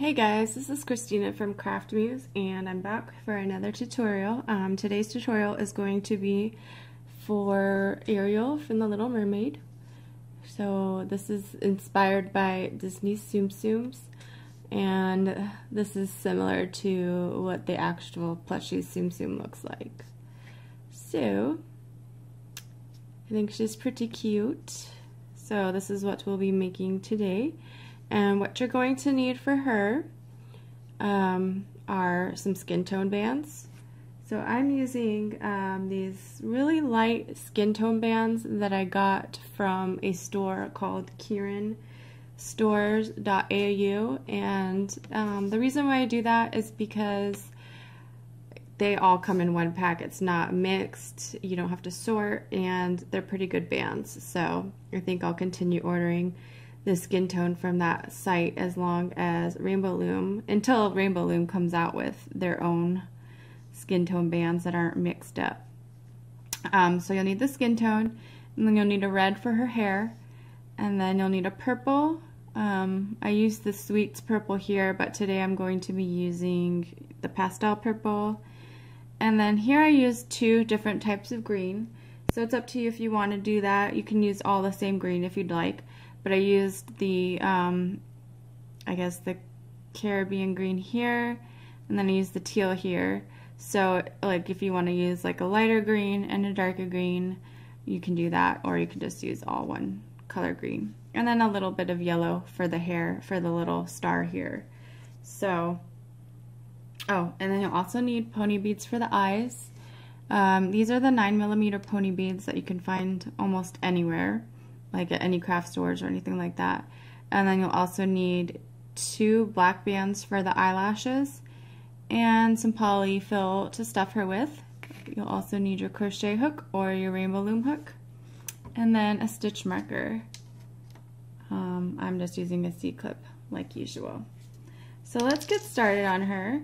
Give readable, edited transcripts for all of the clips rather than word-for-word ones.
Hey guys, this is Christina from craftmuse and I'm back for another tutorial. Today's tutorial is going to be for Ariel from The Little Mermaid. So this is inspired by Disney's Tsum Tsums, and this is similar to what the actual plushie Tsum Tsum looks like. So I think she's pretty cute. So this is what we'll be making today. And what you're going to need for her are some skin tone bands. So I'm using these really light skin tone bands that I got from a store called KieranStores.au, and the reason why I do that is because they all come in one pack. It's not mixed, you don't have to sort, and they're pretty good bands. So I think I'll continue ordering the skin tone from that site as long as Rainbow Loom, until Rainbow Loom comes out with their own skin tone bands that aren't mixed up. So you'll need the skin tone, and then you'll need a red for her hair, and then you'll need a purple. I use the Sweets purple here, but today I'm going to be using the pastel purple. And then here I use two different types of green, so it's up to you if you want to do that. You can use all the same green if you'd like. But I used the, I guess the Caribbean green here, and then I used the teal here. So like if you want to use like a lighter green and a darker green, you can do that, or you can just use all one color green. And then a little bit of yellow for the hair, for the little star here. So, oh, and then you'll also need pony beads for the eyes. These are the 9mm pony beads that you can find almost anywhere, like at any craft stores or anything like that. And then you'll also need 2 black bands for the eyelashes and some polyfil to stuff her with. You'll also need your crochet hook or your rainbow loom hook, and then a stitch marker. I'm just using a C-clip like usual. So let's get started on her.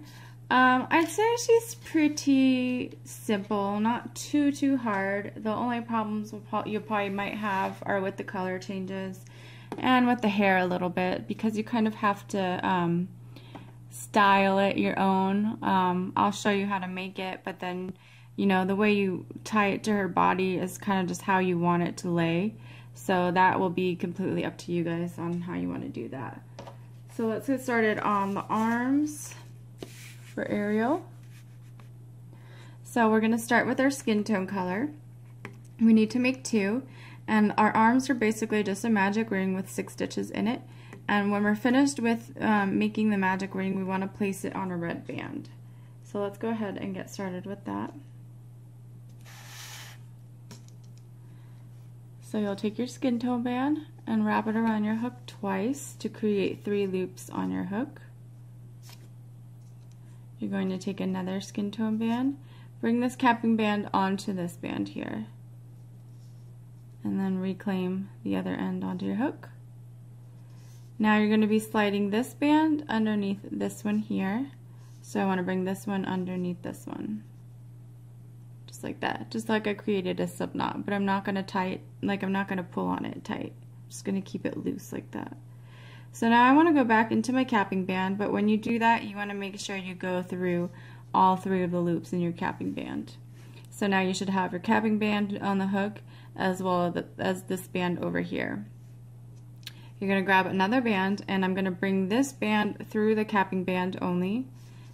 I'd say she's pretty simple, not too hard. The only problems you probably might have are with the color changes and with the hair a little bit, because you kind of have to style it your own. I'll show you how to make it, but then, you know, the way you tie it to her body is kind of just how you want it to lay. So that will be completely up to you guys on how you want to do that. So let's get started on the arms for Ariel. So we're going to start with our skin tone color. We need to make 2, and our arms are basically just a magic ring with 6 stitches in it. And when we're finished with making the magic ring, we want to place it on a red band. So let's go ahead and get started with that. So you'll take your skin tone band and wrap it around your hook twice to create 3 loops on your hook. You're going to take another skin tone band, bring this capping band onto this band here, and then reclaim the other end onto your hook. Now you're going to be sliding this band underneath this one here. So I want to bring this one underneath this one. Just like that. Just like I created a slip knot, but I'm not going to tie it, like I'm not going to pull on it tight. I'm just going to keep it loose like that. So now I want to go back into my capping band, but when you do that, you want to make sure you go through all 3 of the loops in your capping band. So now you should have your capping band on the hook as well as this band over here. You're going to grab another band, and I'm going to bring this band through the capping band only.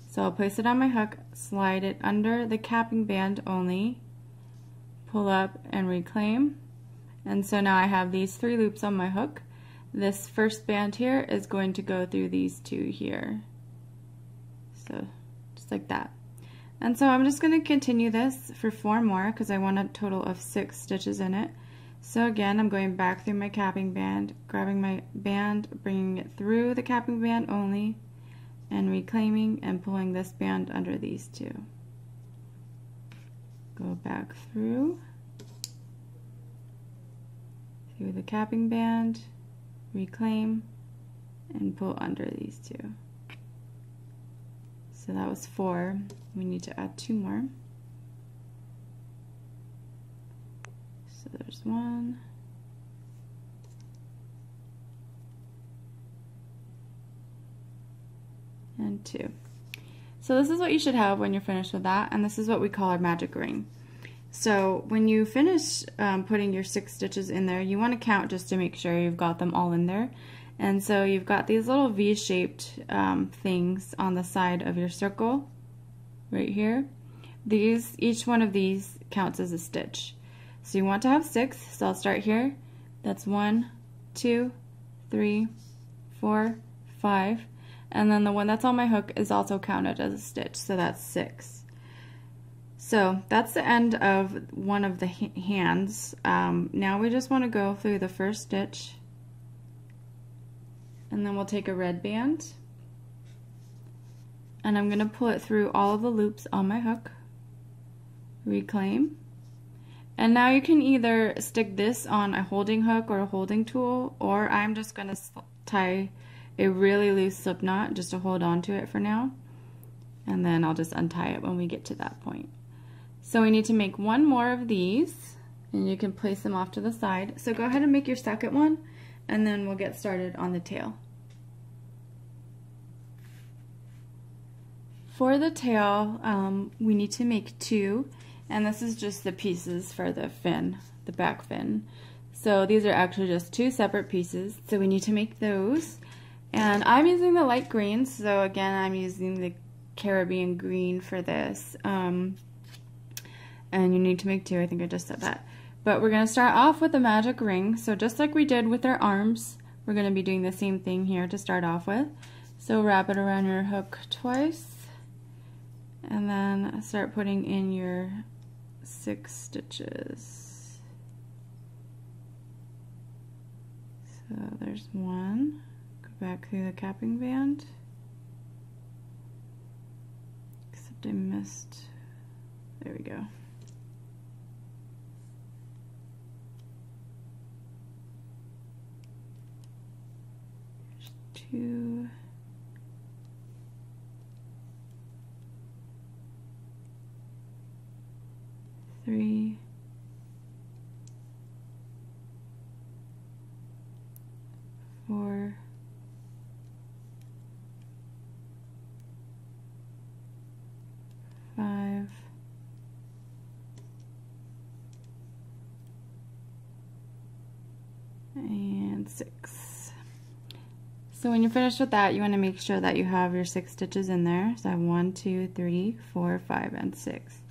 So I'll place it on my hook, slide it under the capping band only, pull up and reclaim. And so now I have these 3 loops on my hook. This first band here is going to go through these 2 here. So just like that. And so I'm just going to continue this for 4 more because I want a total of 6 stitches in it. So again, I'm going back through my capping band, grabbing my band, bringing it through the capping band only, and reclaiming and pulling this band under these 2. Go back through the capping band, reclaim, and pull under these 2. So that was 4. We need to add 2 more. So there's 1, and 2. So this is what you should have when you're finished with that, and this is what we call our magic ring. So when you finish putting your 6 stitches in there, you want to count just to make sure you've got them all in there. And so you've got these little V-shaped things on the side of your circle right here. Each one of these counts as a stitch. So you want to have 6, so I'll start here. That's 1, 2, 3, 4, 5, and then the one that's on my hook is also counted as a stitch, so that's 6. So that's the end of one of the hands. Now we just want to go through the first stitch, and then we'll take a red band, and I'm going to pull it through all of the loops on my hook, reclaim, and now you can either stick this on a holding hook or a holding tool, or I'm just going to tie a really loose slip knot just to hold on to it for now, and then I'll just untie it when we get to that point. So we need to make one more of these, and you can place them off to the side. So go ahead and make your second one, and then we'll get started on the tail. For the tail, we need to make 2, and this is just the pieces for the fin, the back fin. So these are actually just 2 separate pieces, so we need to make those. And I'm using the light green, so again I'm using the Caribbean green for this. And you need to make 2, I think I just said that. But we're going to start off with the magic ring, so just like we did with our arms, we're going to be doing the same thing here to start off with. So wrap it around your hook twice, and then start putting in your 6 stitches. So there's 1, go back through the capping band, except I missed, there we go. There's 2, 3, 4, 5, and 6. So when you're finished with that, you want to make sure that you have your 6 stitches in there. So I have 1, 2, 3, 4, 5, and 6.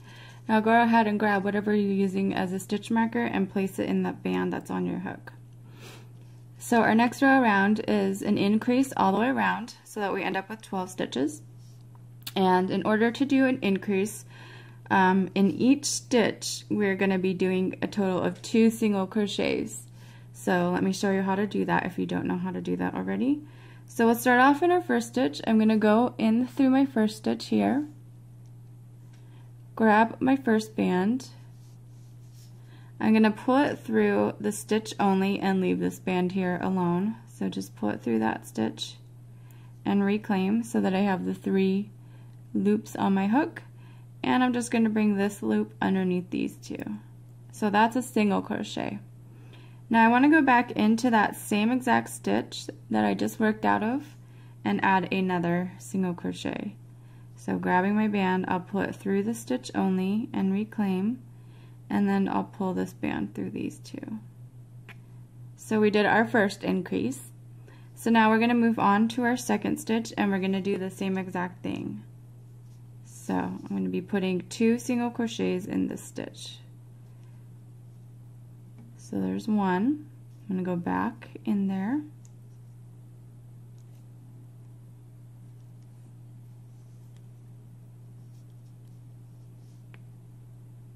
Now go ahead and grab whatever you're using as a stitch marker and place it in that band that's on your hook. So our next row around is an increase all the way around so that we end up with 12 stitches. And in order to do an increase, in each stitch we're going to be doing a total of 2 single crochets. So let me show you how to do that if you don't know how to do that already. So we'll start off in our first stitch. I'm going to go in through my first stitch here, grab my first band. I'm going to pull it through the stitch only and leave this band here alone. So just pull it through that stitch and reclaim so that I have the 3 loops on my hook, and I'm just going to bring this loop underneath these 2. So that's a single crochet. Now I want to go back into that same exact stitch that I just worked out of and add another single crochet. So grabbing my band, I'll pull it through the stitch only and reclaim, and then I'll pull this band through these 2. So we did our first increase. So now we're going to move on to our second stitch, and we're going to do the same exact thing. So I'm going to be putting 2 single crochets in this stitch. So there's 1. I'm going to go back in there.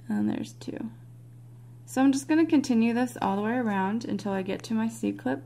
And there's 2. So I'm just going to continue this all the way around until I get to my C-clip.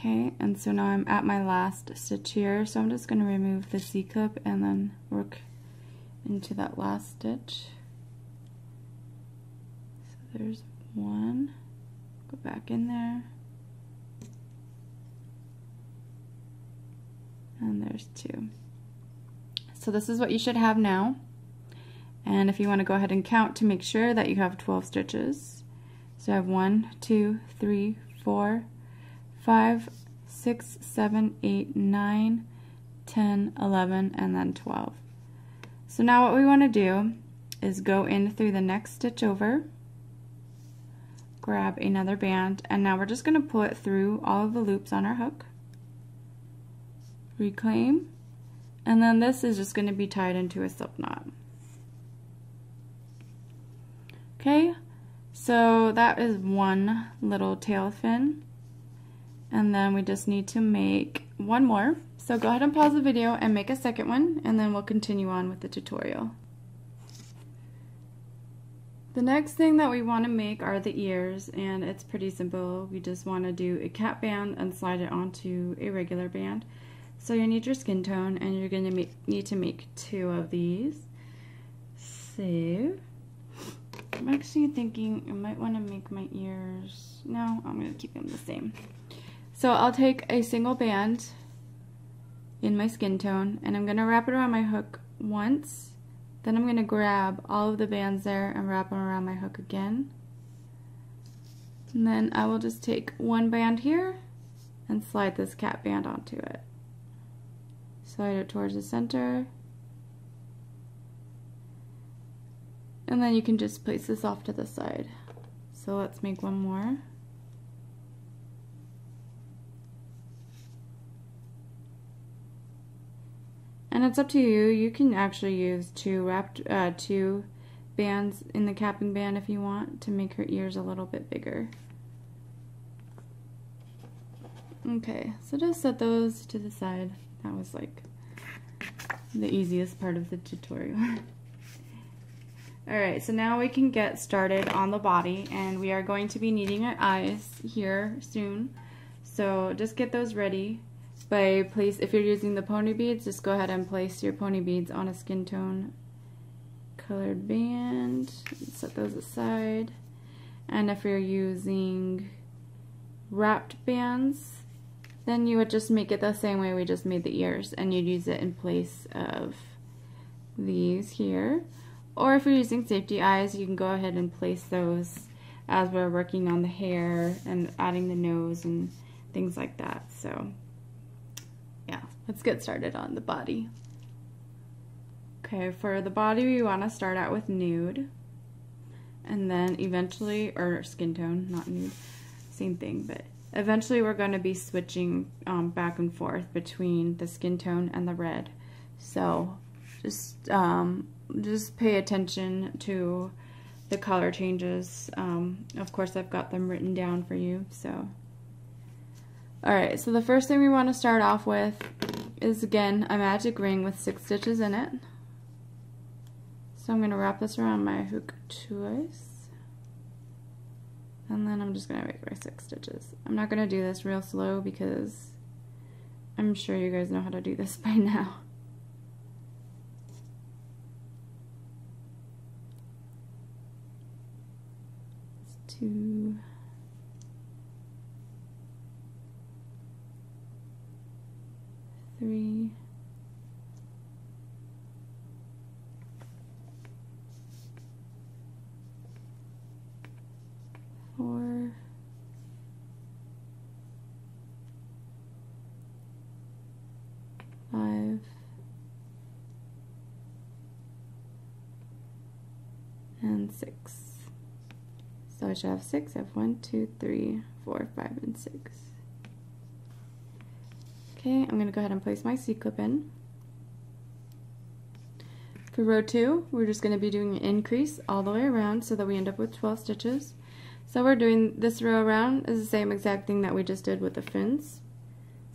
Okay, and so now I'm at my last stitch here, so I'm just going to remove the C-clip and then work into that last stitch. So there's one, go back in there, and there's two. So this is what you should have now, and if you want to go ahead and count to make sure that you have 12 stitches. So I have 1, 2, 3, 4, 5, 6, 7, 8, 9, 10, 11, and then 12. So now what we want to do is go in through the next stitch over, grab another band, and now we're just going to pull it through all of the loops on our hook, reclaim, and then this is just going to be tied into a slip knot. Okay, so that is one little tail fin, and then we just need to make one more. So go ahead and pause the video and make a second one, and then we'll continue on with the tutorial. The next thing that we want to make are the ears, and it's pretty simple. We just want to do a cat band and slide it onto a regular band. So you need your skin tone, and you're going to need to make 2 of these. So I'm actually thinking I might want to make my ears. No, I'm going to keep them the same. So I'll take a single band in my skin tone, and I'm going to wrap it around my hook once. Then I'm going to grab all of the bands there and wrap them around my hook again. And then I will just take one band here and slide this cat band onto it. Slide it towards the center. And then you can just place this off to the side. So let's make one more. And it's up to you. You can actually use two bands in the capping band if you want to make her ears a little bit bigger. Okay, so just set those to the side. That was like the easiest part of the tutorial. Alright, so now we can get started on the body, and we are going to be needing our eyes here soon. So just get those ready. If you're using the pony beads, just go ahead and place your pony beads on a skin tone colored band. Set those aside. And if you're using wrapped bands, then you would just make it the same way we just made the ears, and you'd use it in place of these here. Or if you're using safety eyes, you can go ahead and place those as we're working on the hair and adding the nose and things like that. So yeah, let's get started on the body. Okay, for the body we want to start out with nude, and then eventually, or skin tone, not nude, same thing, but eventually we're going to be switching back and forth between the skin tone and the red. So just pay attention to the color changes. Of course I've got them written down for you. So alright, so the first thing we want to start off with is, again, a magic ring with 6 stitches in it. So I'm going to wrap this around my hook twice, and then I'm just going to make my 6 stitches. I'm not going to do this real slow because I'm sure you guys know how to do this by now. It's 2, 3, 4, 5, and 6. So I should have 6. I have 1, 2, 3, 4, 5, and 6. Okay, I'm going to go ahead and place my C-clip in. For row 2, we're just going to be doing an increase all the way around so that we end up with 12 stitches. So we're doing this row around is the same exact thing that we just did with the fins.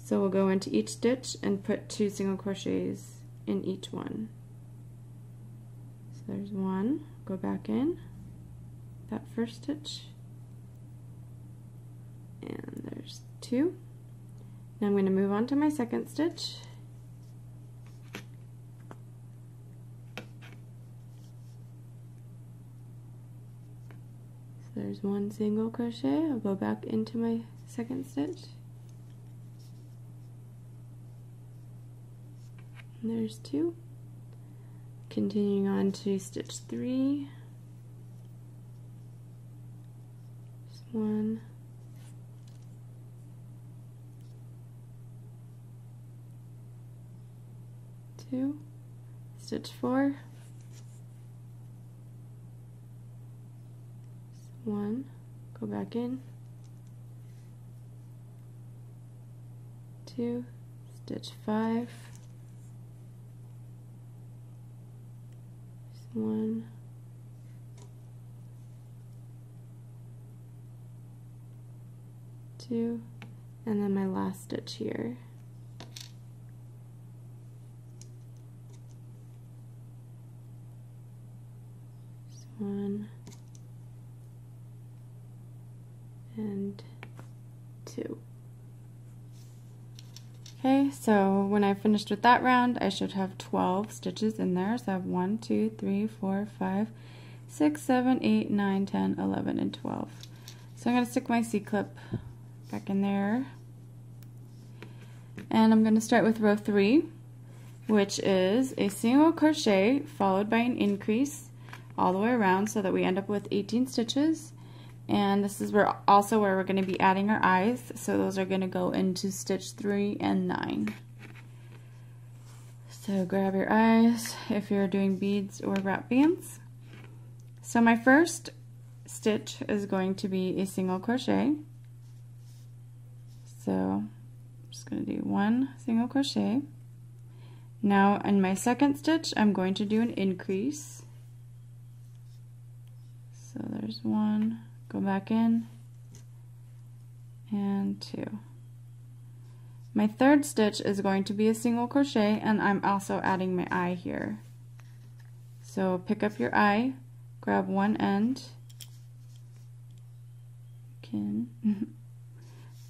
So we'll go into each stitch and put 2 single crochets in each one. So there's 1, go back in that first stitch, and there's 2. Now I'm going to move on to my second stitch. So there's one single crochet. I'll go back into my second stitch. And there's 2. Continuing on to stitch 3. Just 1. 2. Stitch 4. 1. Go back in. 2. Stitch 5. 1. 2, and then my last stitch here. Just 1 and 2. Okay, so when I finished with that round, I should have 12 stitches in there. So I have 1, 2, 3, 4, 5, 6, 7, 8, 9, 10, 11, and 12. So I'm going to stick my C-clip back in there. And I'm going to start with row 3, which is a single crochet followed by an increase all the way around so that we end up with 18 stitches. And this is also where we're going to be adding our eyes, so those are going to go into stitch 3 and 9. So grab your eyes if you're doing beads or wrap bands. So my first stitch is going to be a single crochet. So I'm just going to do 1 single crochet. Now in my second stitch, I'm going to do an increase. So there's 1. Go back in, and 2. My third stitch is going to be a single crochet, and I'm also adding my eye here. So pick up your eye, grab one end,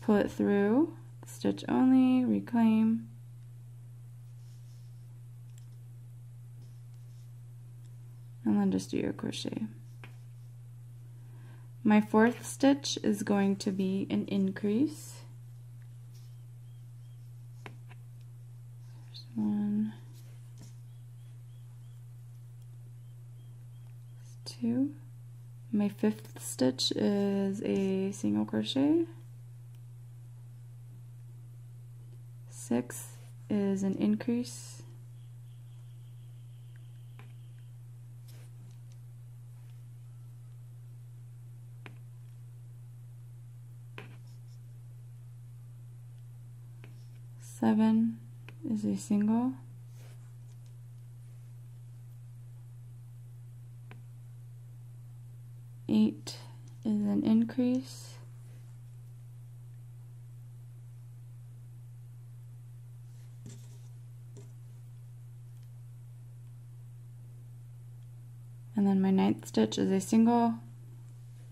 pull it through, stitch only, reclaim, and then just do your crochet. My fourth stitch is going to be an increase. There's 1, 2. My fifth stitch is a single crochet. 6 is an increase. 7 is a single. 8 is an increase. 'And then my 9th stitch is a single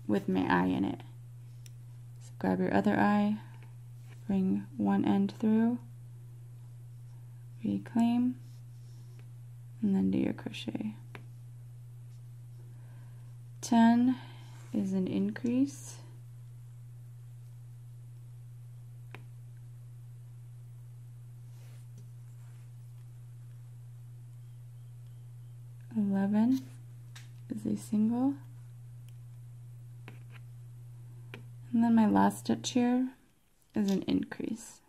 with my eye in it. So grab your other eye, bring one end through, reclaim, and then do your crochet. 10 is an increase. 11 is a single. And then my last stitch here is an increase.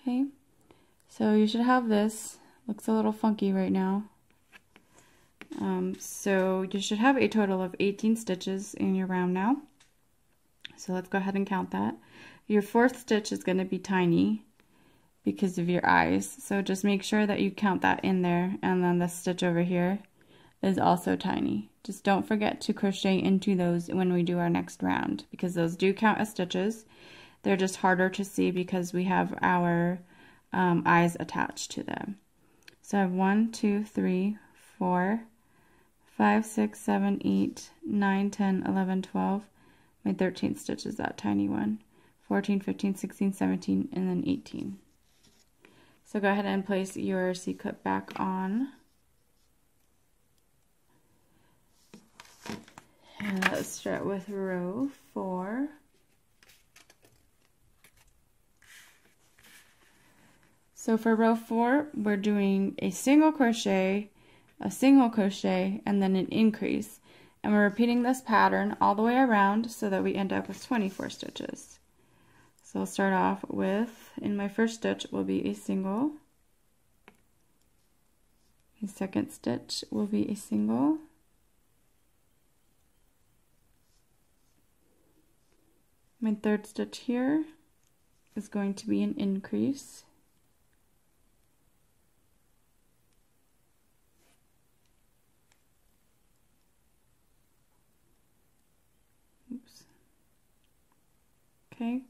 Okay, so you should have this. Looks a little funky right now. So you should have a total of 18 stitches in your round now. So let's go ahead and count that. Your 4th stitch is going to be tiny because of your eyes. So just make sure that you count that in there, and then the stitch over here is also tiny. Just don't forget to crochet into those when we do our next round, because those do count as stitches. They're just harder to see because we have our eyes attached to them. So I have 1, 2, 3, 4, 5, 6, 7, 8, 9, 10, 11, 12. My 13th stitch is that tiny one. 14, 15, 16, 17, and then 18. So go ahead and place your C-clip back on. And let's start with row 4. So for row 4, we're doing a single crochet, and then an increase. And we're repeating this pattern all the way around so that we end up with 24 stitches. So I'll start off with, in my first stitch will be a single. The second stitch will be a single. My third stitch here is going to be an increase. Oops. Okay,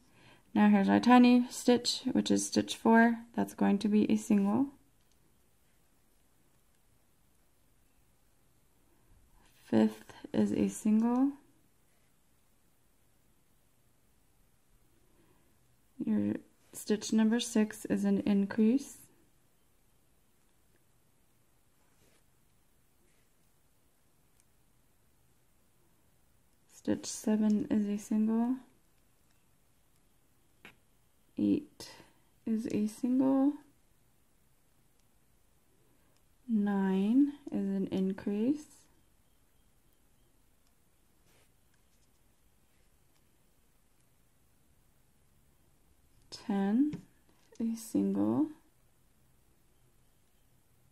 now here's our tiny stitch, which is stitch 4. That's going to be a single. Fifth is a single. Your stitch number 6 is an increase. Stitch 7 is a single. 8 is a single. 9 is an increase. 10, a single.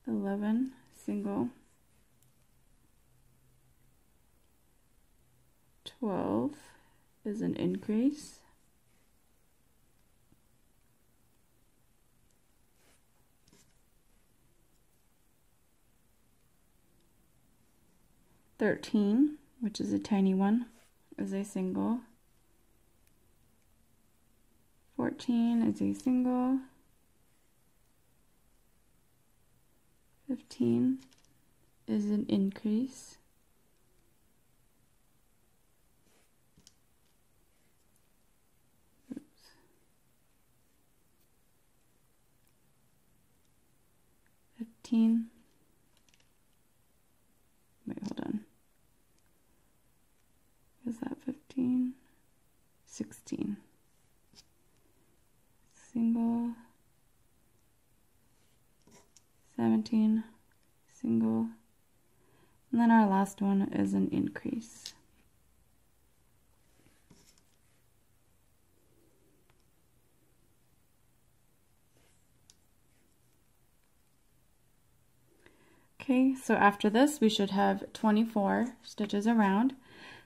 11, single. 12 is an increase. 13, which is a tiny one, is a single. 14 is a single. 15 is an increase. 15. Wait, hold on. Is that 15? 16. Single. 17. Single. And then our last one is an increase. Okay, so after this we should have 24 stitches around.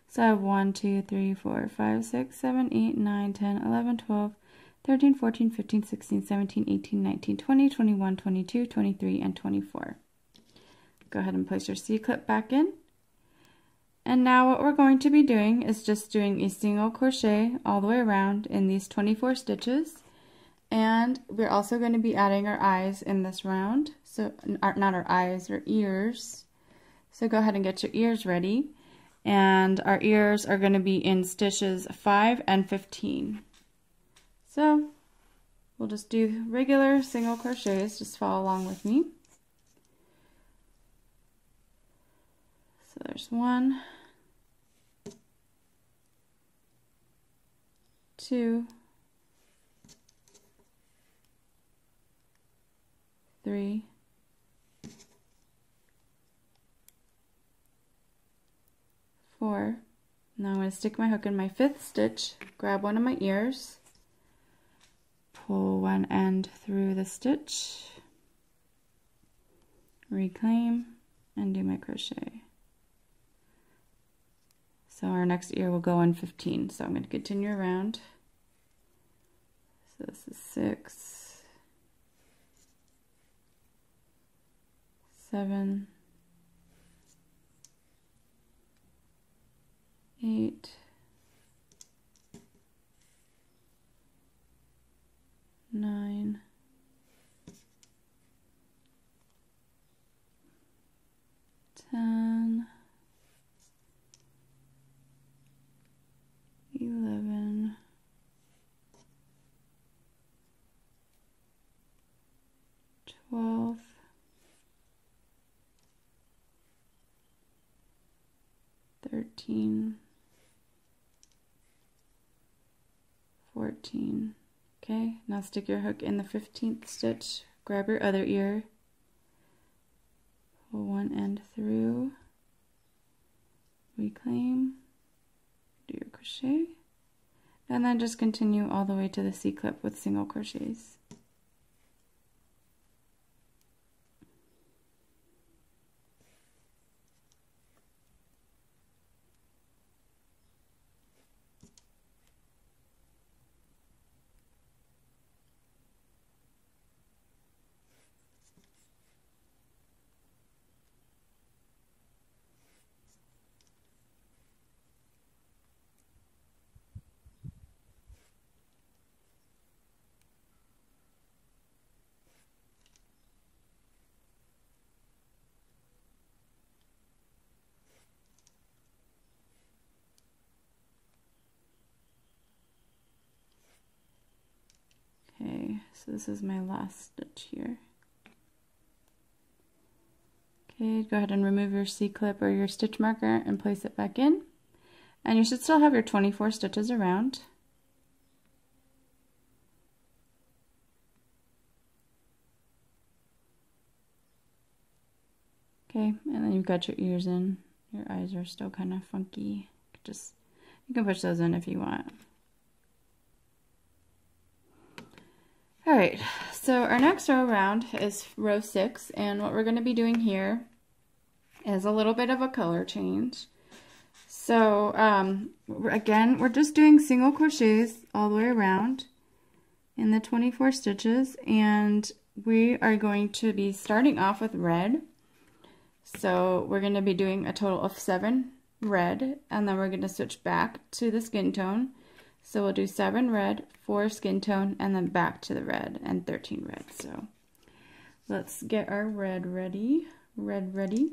So I have 1, 2, 3, 4, 5, 6, 7, 8, 9, 10, 11, 12, 13, 14, 15, 16, 17, 18, 19, 20, 21, 22, 23, and 24. Go ahead and place your C-clip back in. And now what we're going to be doing is just doing a single crochet all the way around in these 24 stitches. And we're also going to be adding our eyes in this round. So, not our eyes, our ears. So go ahead and get your ears ready. And our ears are going to be in stitches 5 and 15. So we'll just do regular single crochets, just follow along with me. So there's 1, 2, 3, 4. Now I'm going to stick my hook in my 5th stitch, grab one of my ears, pull one end through the stitch, reclaim, and do my crochet. So our next ear will go in 15. So I'm going to continue around. So this is 6, 7, 8, 9, 10, 11, 12, 13, 14. Okay, now stick your hook in the 15th stitch, grab your other ear, pull one end through, reclaim, do your crochet, and then just continue all the way to the C-clip with single crochets. Okay, so this is my last stitch here. Okay, go ahead and remove your C-clip or your stitch marker and place it back in. And you should still have your 24 stitches around. Okay, and then you've got your ears in. Your eyes are still kind of funky. You can push those in if you want. Alright, so our next row around is row 6, and what we're going to be doing here is a little bit of a color change. So again, we're just doing single crochets all the way around in the 24 stitches, and we are going to be starting off with red. So we're going to be doing a total of 7 red, and then we're going to switch back to the skin tone. So we'll do 7 red, 4 skin tone, and then back to the red, and 13 red. So let's get our red ready. Red ready.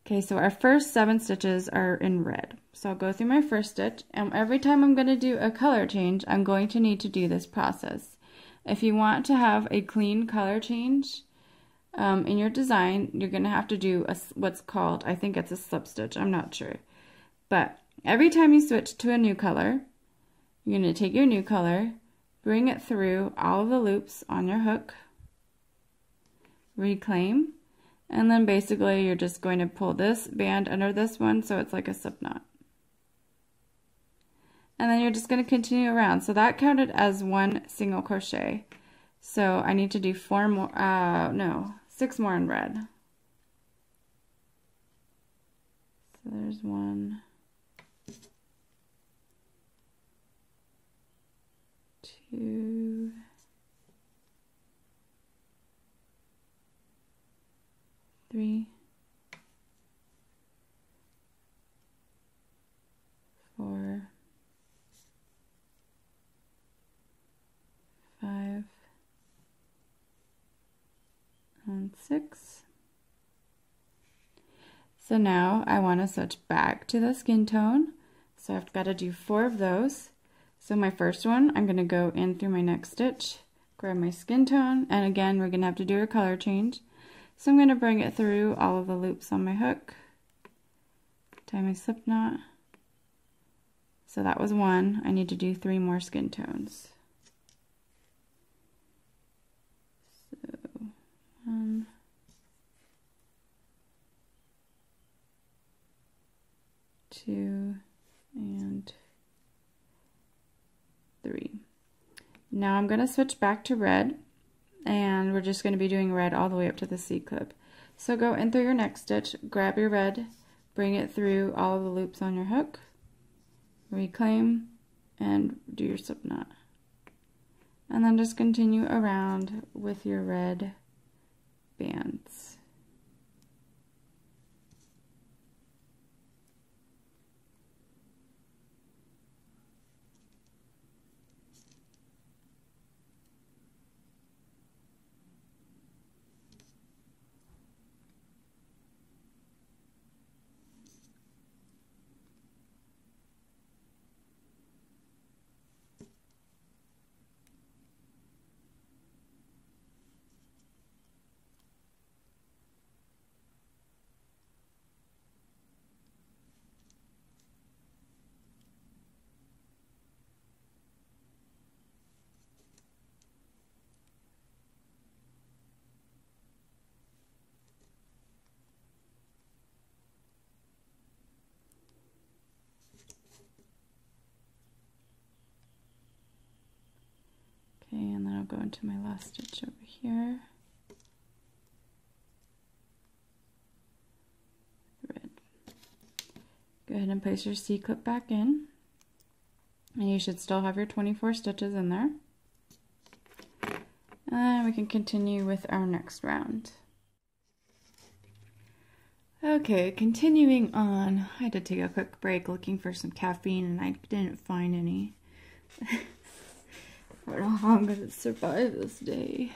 Okay, so our first 7 stitches are in red. So I'll go through my first stitch, and every time I'm going to do a color change, I'm going to need to do this process. If you want to have a clean color change in your design, you're going to have to do what's called, I think it's a slip stitch, I'm not sure. But every time you switch to a new color, you're going to take your new color, bring it through all of the loops on your hook, reclaim, and then basically you're just going to pull this band under this one so it's like a slip knot. And then you're just going to continue around. So that counted as 1 single crochet. So I need to do 6 more in red. So there's 1, 2, 3, 4, 5, and 6. So now I want to switch back to the skin tone. So I've got to do 4 of those. So my first one, I'm going to go in through my next stitch, grab my skin tone, and again we're going to have to do a color change. So I'm going to bring it through all of the loops on my hook, tie my slip knot. So that was 1. I need to do 3 more skin tones. So 1, 2, and 3. Now I'm going to switch back to red, and we're just going to be doing red all the way up to the C-clip. So go in through your next stitch, grab your red, bring it through all of the loops on your hook, reclaim, and do your slip knot. And then just continue around with your red bands. go into my last stitch over here. Thread. Go ahead and place your C-clip back in. And you should still have your 24 stitches in there. And we can continue with our next round. Okay, continuing on. I had to take a quick break looking for some caffeine and I didn't find any. I don't know how I'm going to survive this day.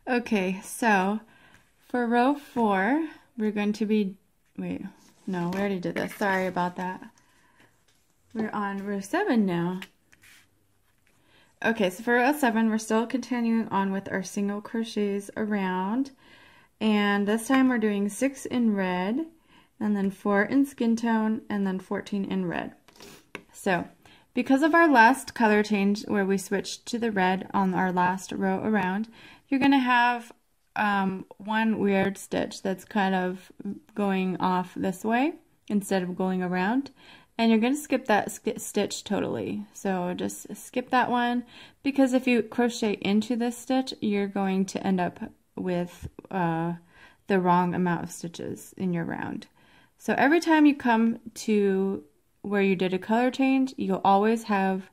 Okay, so for row 4, we're going to be, wait, no, we already did this. Sorry about that. We're on row 7 now. Okay, so for row 7, we're still continuing on with our single crochets around. And this time we're doing 6 in red, and then 4 in skin tone, and then 14 in red. So, because of our last color change where we switched to the red on our last row around, you're going to have one weird stitch that's kind of going off this way instead of going around. And you're going to skip that stitch totally. So just skip that one, because if you crochet into this stitch, you're going to end up with the wrong amount of stitches in your round. So every time you come to where you did a color change, you'll always have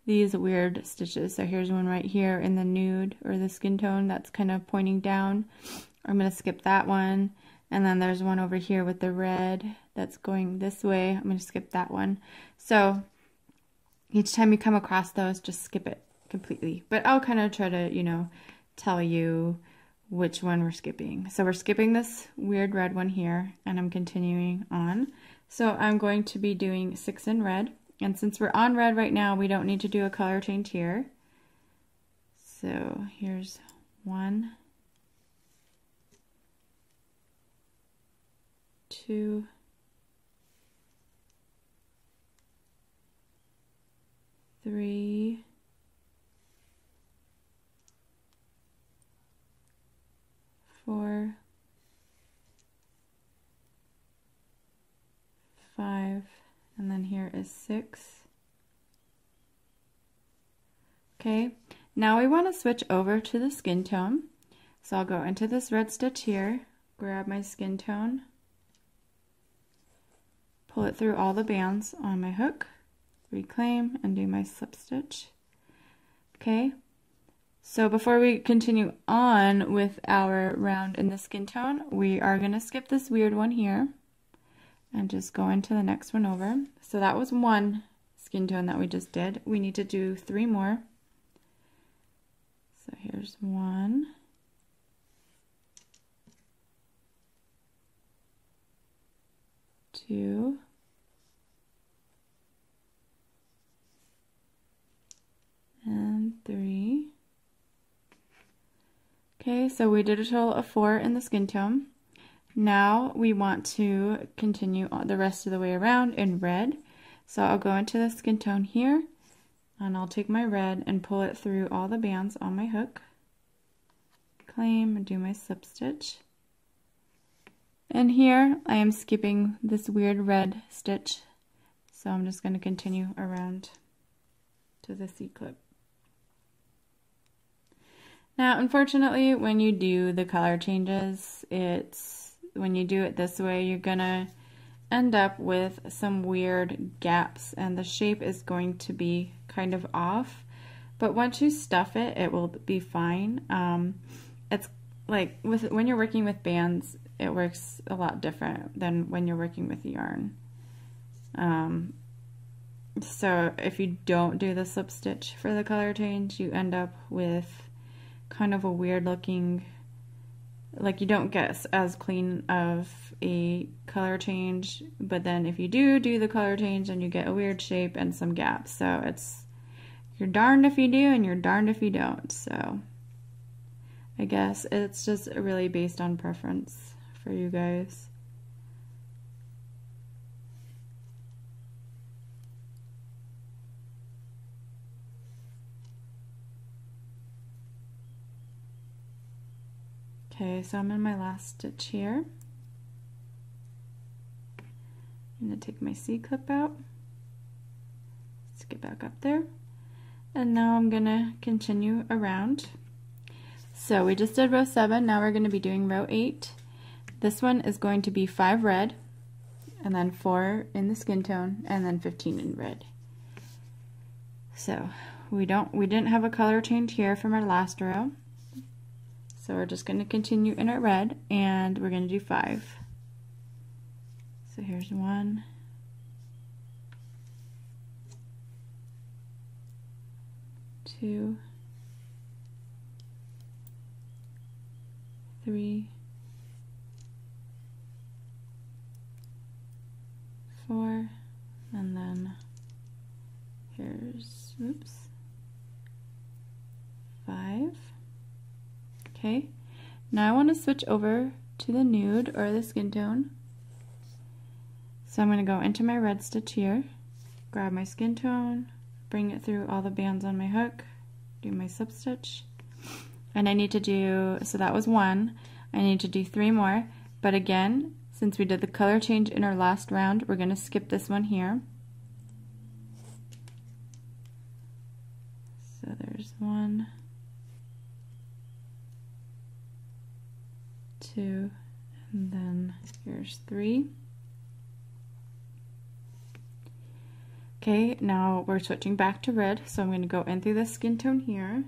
these weird stitches. So here's one right here in the nude or the skin tone that's kind of pointing down. I'm going to skip that one. And then there's one over here with the red that's going this way. I'm going to skip that one. So each time you come across those, just skip it completely. But I'll kind of try to, you know, tell you which one we're skipping. So we're skipping this weird red one here, and I'm continuing on. So I'm going to be doing 6 in red. And since we're on red right now, we don't need to do a color change here. So here's 1, 2, 3, 4, 5, and then here is 6. Okay, now we want to switch over to the skin tone. So I'll go into this red stitch here, grab my skin tone, pull it through all the bands on my hook, reclaim, and do my slip stitch. Okay, so before we continue on with our round in the skin tone, we are going to skip this weird one here and just go into the next one over. So that was 1 skin tone that we just did. We need to do 3 more. So here's 1, 2, and 3. Okay, so we did a total of 4 in the skin tone. Now we want to continue on the rest of the way around in red. So I'll go into the skin tone here, and I'll take my red and pull it through all the bands on my hook, claim, and do my slip stitch. And here I am skipping this weird red stitch, so I'm just going to continue around to the C-clip. Now, unfortunately, when you do the color changes, when you do it this way, you're gonna end up with some weird gaps, and the shape is going to be kind of off. But once you stuff it, it will be fine. It's like when you're working with bands, it works a lot different than when you're working with yarn. So if you don't do the slip stitch for the color change, you end up with kind of a weird looking, like you don't get as clean of a color change, but then if you do the color change, then you get a weird shape and some gaps. So you're darned if you do and you're darned if you don't. So I guess it's just really based on preference for you guys. Okay, so I'm in my last stitch here. I'm going to take my C-clip out, stick it back up there, And now I'm gonna continue around. So we just did row 7, now we're gonna be doing row 8. This one is going to be 5 red, and then 4 in the skin tone, and then 15 in red. So we didn't have a color change here from our last row. So we're just gonna continue in our red, and we're gonna do 5. So here's 1, 2, 3, 4, and then here's, oops, 5. Okay, now I want to switch over to the nude or the skin tone. So I'm going to go into my red stitch here, grab my skin tone, bring it through all the bands on my hook, do my slip stitch, and I need to do, so that was 1, I need to do 3 more, but again, since we did the color change in our last round, we're going to skip this one here. So there's 1, 2, and then here's 3. Okay, now we're switching back to red, so I'm going to go in through the skin tone here,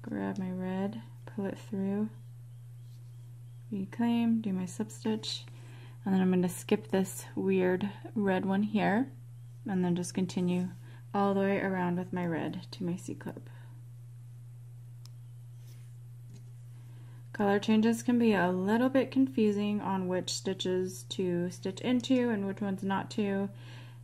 grab my red, pull it through, reclaim, do my slip stitch, and then I'm going to skip this weird red one here, and then just continue all the way around with my red to my C-clip. Color changes can be a little bit confusing on which stitches to stitch into and which ones not to,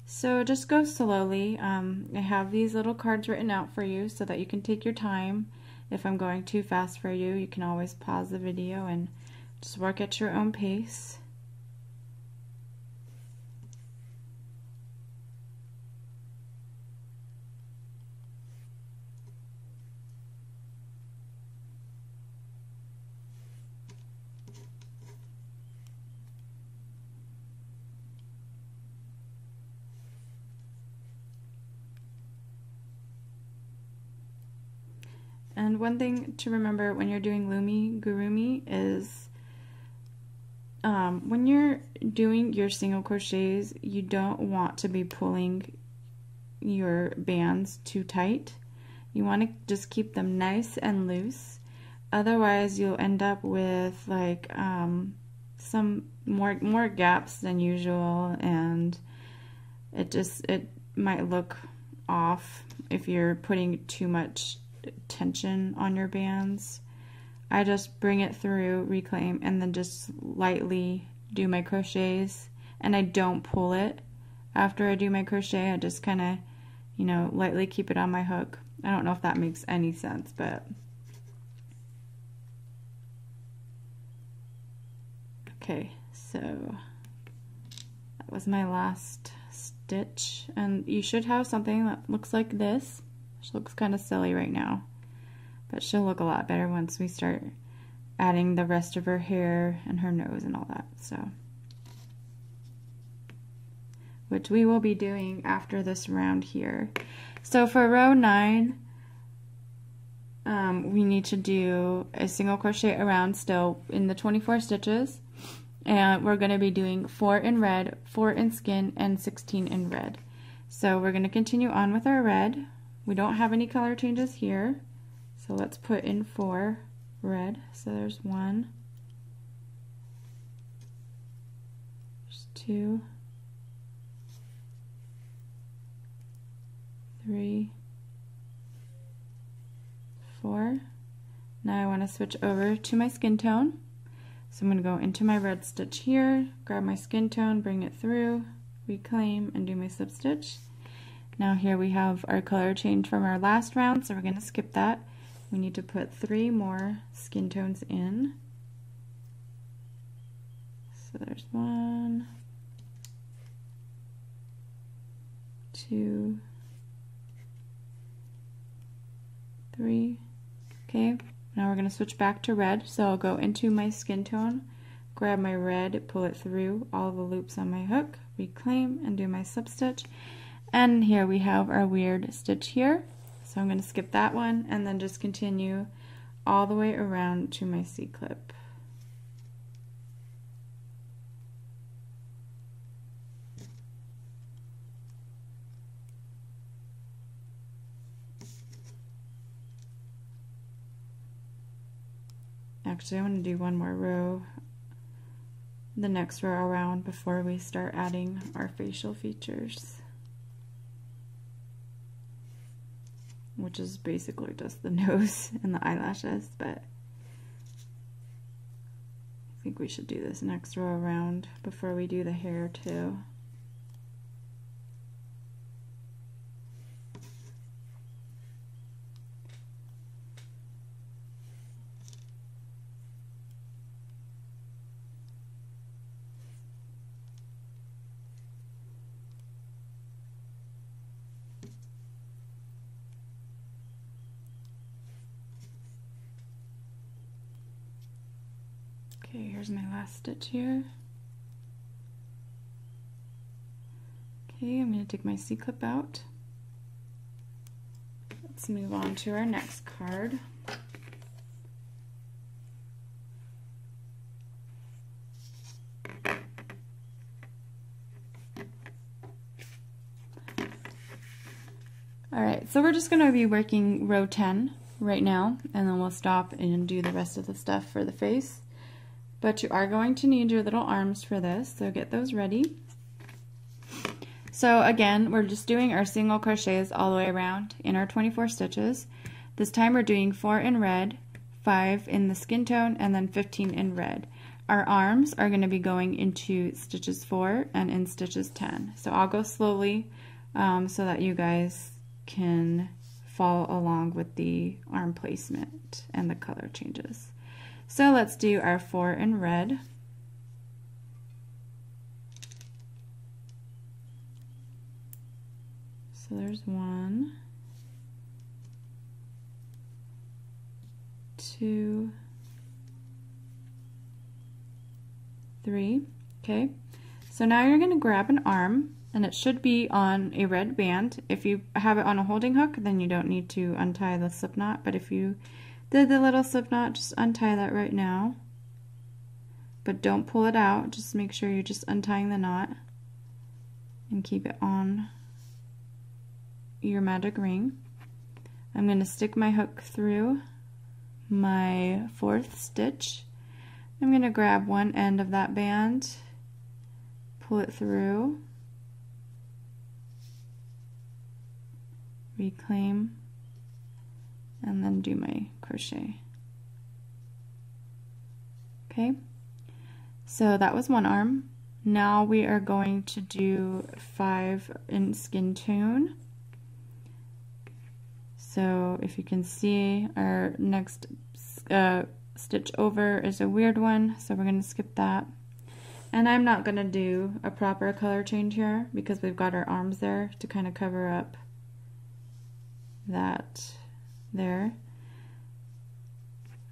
so just go slowly. I have these little cards written out for you so that you can take your time. If I'm going too fast for you, you can always pause the video and just work at your own pace. And one thing to remember when you're doing Loomigurumi is when you're doing your single crochets, you don't want to be pulling your bands too tight. You want to just keep them nice and loose. Otherwise, you'll end up with like some more gaps than usual, and it might look off if you're putting too much tension on your bands. I just bring it through, reclaim, and then just lightly do my crochets, and I don't pull it after I do my crochet. I just kind of, you know, lightly keep it on my hook. I don't know if that makes any sense, but okay, so that was my last stitch, and you should have something that looks like this. She looks kind of silly right now, but she'll look a lot better once we start adding the rest of her hair and her nose and all that, so, which we will be doing after this round here. So for row 9, we need to do a single crochet around still in the 24 stitches, and we're going to be doing 4 in red, 4 in skin, and 16 in red. So we're going to continue on with our red. We don't have any color changes here, so let's put in 4 red. So there's 1, there's 2, 3, 4. Now I want to switch over to my skin tone. So I'm going to go into my red stitch here, grab my skin tone, bring it through, reclaim, and do my slip stitch. Now here we have our color change from our last round, so we're going to skip that. We need to put 3 more skin tones in. So there's 1, 2, 3. Okay, now we're going to switch back to red. So I'll go into my skin tone, grab my red, pull it through all the loops on my hook, reclaim, and do my slip stitch. And here we have our weird stitch here. So I'm going to skip that one and then just continue all the way around to my C-clip. Actually, I want to do one more row, the next row around, before we start adding our facial features, which is basically just the nose and the eyelashes, but I think we should do this next row around before we do the hair too. Okay, here's my last stitch here. Okay, I'm going to take my C-clip out. Let's move on to our next card. Alright, so we're just going to be working row 10 right now, and then we'll stop and do the rest of the stuff for the face. But you are going to need your little arms for this, so get those ready. So again, we're just doing our single crochets all the way around in our 24 stitches. This time we're doing 4 in red, 5 in the skin tone, and then 15 in red. Our arms are going to be going into stitches 4 and in stitches 10. So I'll go slowly so that you guys can follow along with the arm placement and the color changes. So let's do our 4 in red. So there's 1, 2, 3. Okay, so now you're going to grab an arm, and it should be on a red band. If you have it on a holding hook, then you don't need to untie the slip knot, but if you did the little slip knot, just untie that right now. But don't pull it out, just make sure you're just untying the knot and keep it on your magic ring. I'm going to stick my hook through my 4th stitch. I'm going to grab one end of that band, pull it through, reclaim, and then do my crochet. Okay, so that was one arm. Now we are going to do 5 in skin tone. So if you can see, our next stitch over is a weird one, so we're going to skip that. And I'm not going to do a proper color change here because we've got our arms there to kind of cover up that there.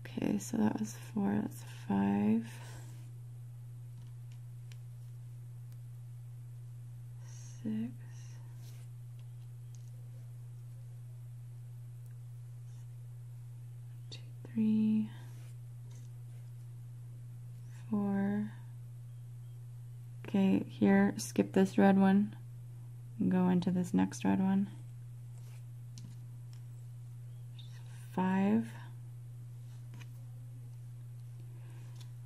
Okay, so that was 4, that's 5. 6. 2, 3, 4. Okay, here, skip this red one and go into this next red one. 5.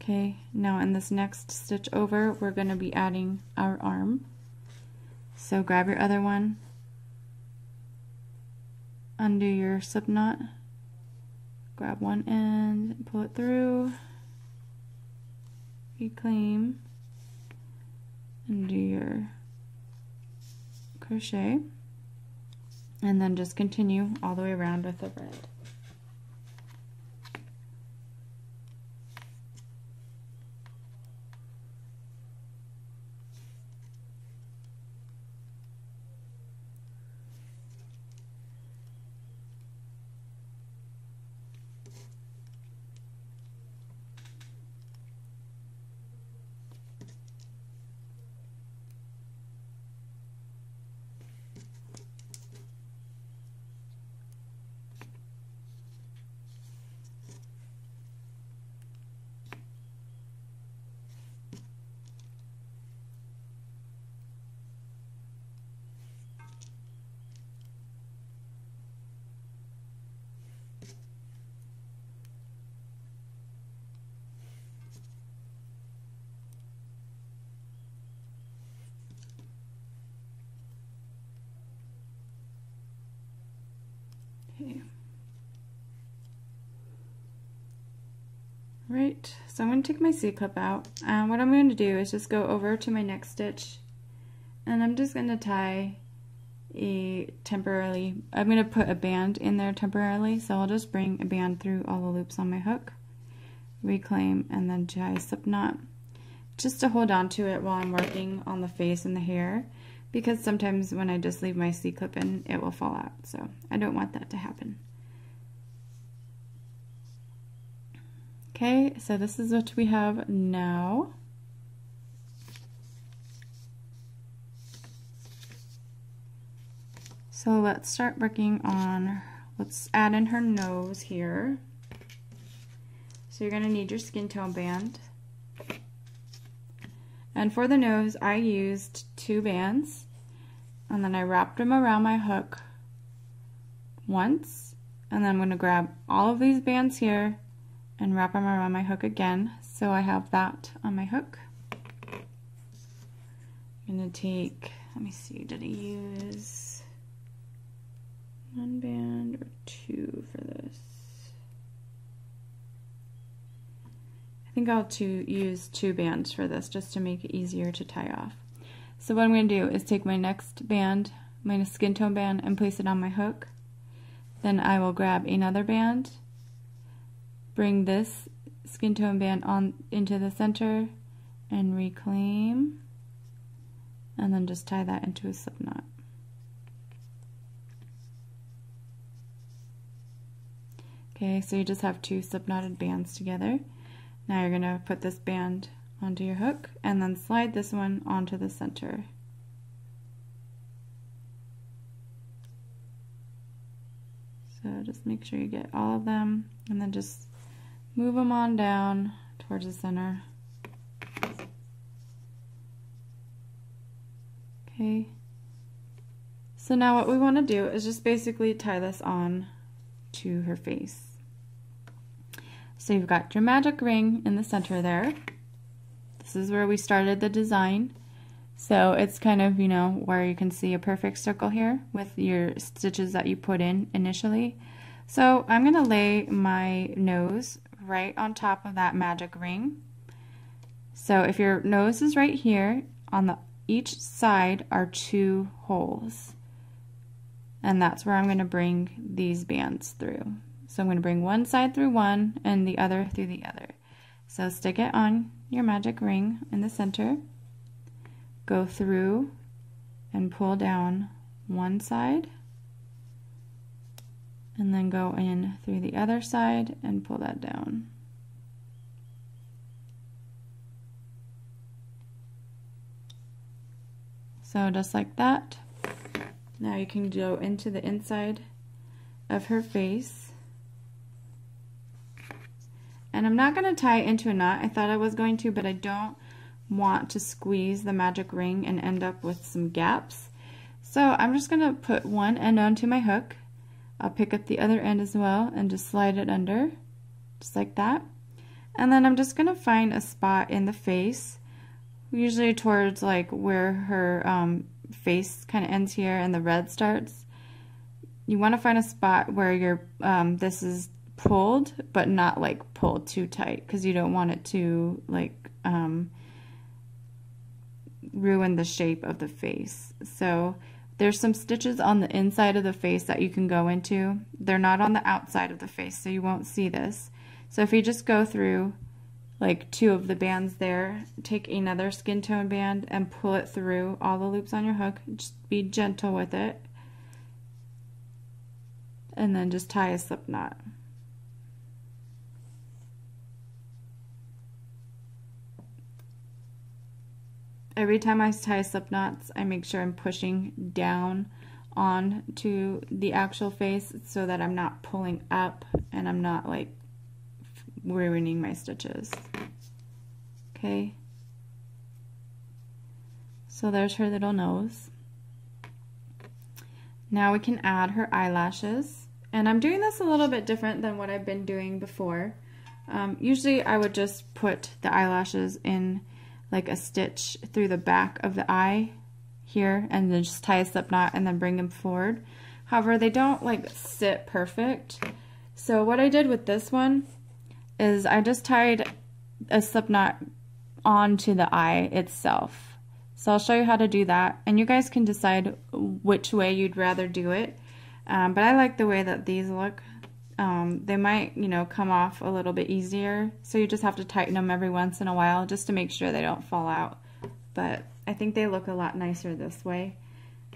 Okay, now in this next stitch over, we're going to be adding our arm. So grab your other one, undo your slip knot, grab one end, pull it through, reclaim, and do your crochet, and then just continue all the way around with the red. Okay. Right, so I'm going to take my C-clip out, and what I'm going to do is just go over to my next stitch, and I'm just going to tie I'm going to put a band in there temporarily, so I'll just bring a band through all the loops on my hook, reclaim, and then tie a slip knot, just to hold on to it while I'm working on the face and the hair, because sometimes when I just leave my C-clip in, it will fall out, so I don't want that to happen. Okay, so this is what we have now. So let's start working on, let's add in her nose here. So you're going to need your skin tone band. And for the nose, I used 2 bands, and then I wrapped them around my hook once, and then I'm going to grab all of these bands here and wrap them around my hook again, so I have that on my hook. I'm going to take, let me see, did I use 1 band or 2 for this? I think I'll use 2 bands for this, just to make it easier to tie off. So what I'm going to do is take my next band, my skin tone band, and place it on my hook. Then I will grab another band, bring this skin tone band on into the center, and reclaim, and then just tie that into a slip knot. Okay, so you just have 2 slip knotted bands together. Now you're going to put this band onto your hook and then slide this one onto the center. So just make sure you get all of them, and then just move them on down towards the center. Okay. So now what we want to do is just basically tie this on to her face. So you've got your magic ring in the center there. This is where we started the design. So it's kind of, you know, where you can see a perfect circle here with your stitches that you put in initially. So I'm going to lay my nose right on top of that magic ring. So if your nose is right here, on each side are 2 holes. And that's where I'm going to bring these bands through. So I'm going to bring one side through one and the other through the other. So stick it on your magic ring in the center, go through and pull down one side, and then go in through the other side and pull that down. So just like that. Now you can go into the inside of her face. And I'm not going to tie it into a knot. I thought I was going to, but I don't want to squeeze the magic ring and end up with some gaps. So I'm just going to put one end onto my hook. I'll pick up the other end as well and just slide it under, just like that. And then I'm just going to find a spot in the face, usually towards like where her face kind of ends here and the red starts. You want to find a spot where your this is pulled, but not like pulled too tight, because you don't want it to like ruin the shape of the face. So there's some stitches on the inside of the face that you can go into. They're not on the outside of the face, so you won't see this. So if you just go through like 2 of the bands there, take another skin tone band and pull it through all the loops on your hook. Just be gentle with it, and then just tie a slip knot. Every time I tie slip knots, I make sure I'm pushing down on to the actual face so that I'm not pulling up and I'm not like ruining my stitches. Okay. So there's her little nose. Now we can add her eyelashes. And I'm doing this a little bit different than what I've been doing before. Usually I would just put the eyelashes in like a stitch through the back of the eye here and then just tie a slip knot and then bring them forward. However, they don't like sit perfect. So what I did with this one is I just tied a slip knot onto the eye itself. So I'll show you how to do that, and you guys can decide which way you'd rather do it. But I like the way that these look. They might, you know, come off a little bit easier, so you just have to tighten them every once in a while just to make sure they don't fall out. But I think they look a lot nicer this way,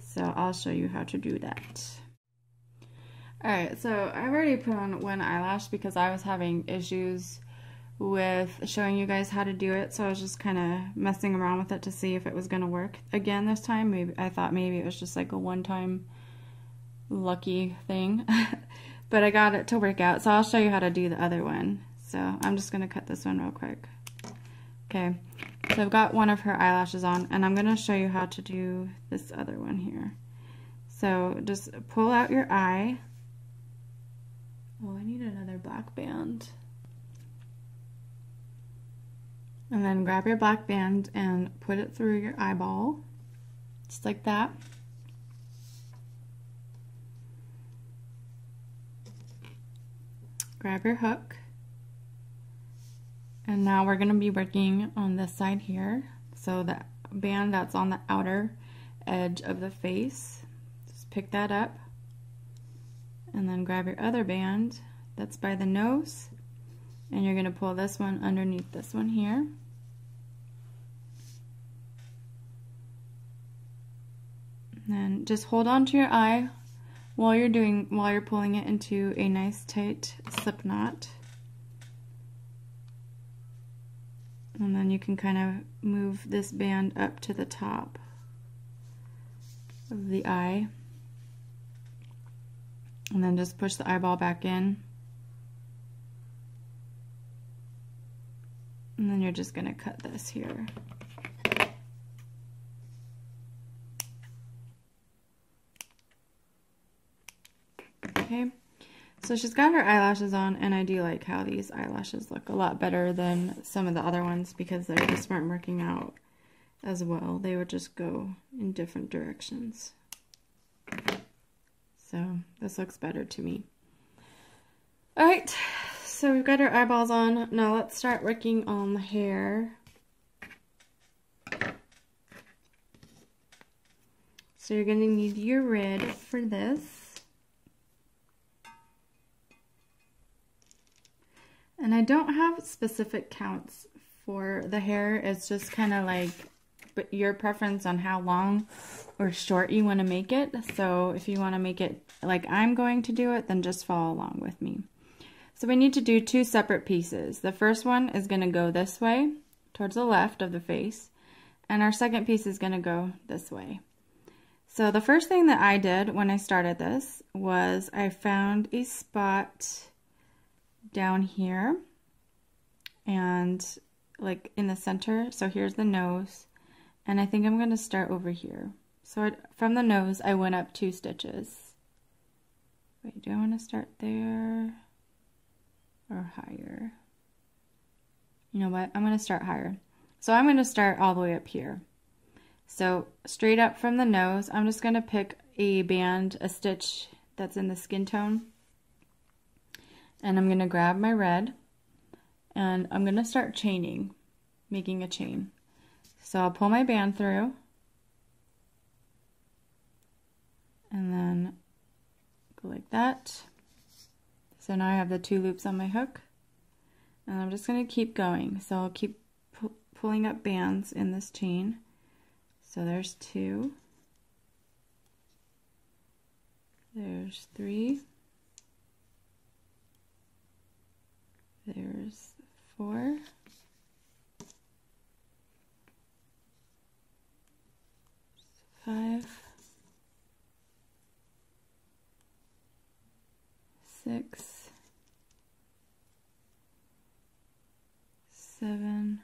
so I'll show you how to do that. Alright, so I've already put on one eyelash because I was having issues with showing you guys how to do it, so I was just kind of messing around with it to see if it was going to work again this time. Maybe I thought maybe it was just like a one-time lucky thing. But I got it to work out, so I'll show you how to do the other one. So I'm just going to cut this one real quick. Okay, so I've got one of her eyelashes on, and I'm going to show you how to do this other one here. So just pull out your eye. Oh, I need another black band. And then grab your black band and put it through your eyeball, just like that. Grab your hook, and now we're going to be working on this side here. So the band that's on the outer edge of the face, just pick that up, and then grab your other band that's by the nose, and you're going to pull this one underneath this one here. And then just hold on to your eye while you're pulling it into a nice tight slip knot. And then you can kind of move this band up to the top of the eye. And then just push the eyeball back in. And then you're just going to cut this here. Okay, so she's got her eyelashes on, and I do like how these eyelashes look a lot better than some of the other ones because they just weren't working out as well. They would just go in different directions. So this looks better to me. Alright, so we've got our eyeballs on. Now let's start working on the hair. So you're going to need your red for this. And I don't have specific counts for the hair. It's just kind of like your preference on how long or short you want to make it. So if you want to make it like I'm going to do it, then just follow along with me. So we need to do two separate pieces. The first one is going to go this way towards the left of the face, and our second piece is going to go this way. So the first thing that I did when I started this was I found a spot down here and like in the center. So here's the nose, and I think I'm going to start over here. So from the nose I went up 2 stitches. Wait, do I want to start there or higher? You know what, I'm going to start higher. So I'm going to start all the way up here. So straight up from the nose, I'm just going to pick a band, a stitch that's in the skin tone, and I'm going to grab my red, and I'm going to start chaining, making a chain. So I'll pull my band through, and then go like that. So now I have the 2 loops on my hook, and I'm just going to keep going. So I'll keep pulling up bands in this chain. So there's 2, there's 3, there's 4, 5, 6, 7,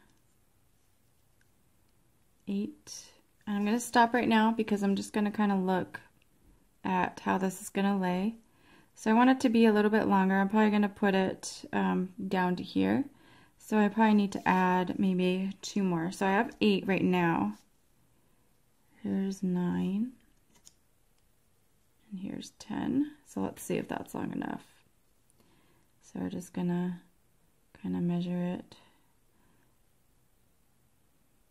8. And I'm going to stop right now because I'm just going to kind of look at how this is going to lay. So I want it to be a little bit longer. I'm probably going to put it down to here. So I probably need to add maybe 2 more. So I have 8 right now. Here's 9. And here's 10. So let's see if that's long enough. So we're just gonna kind of measure it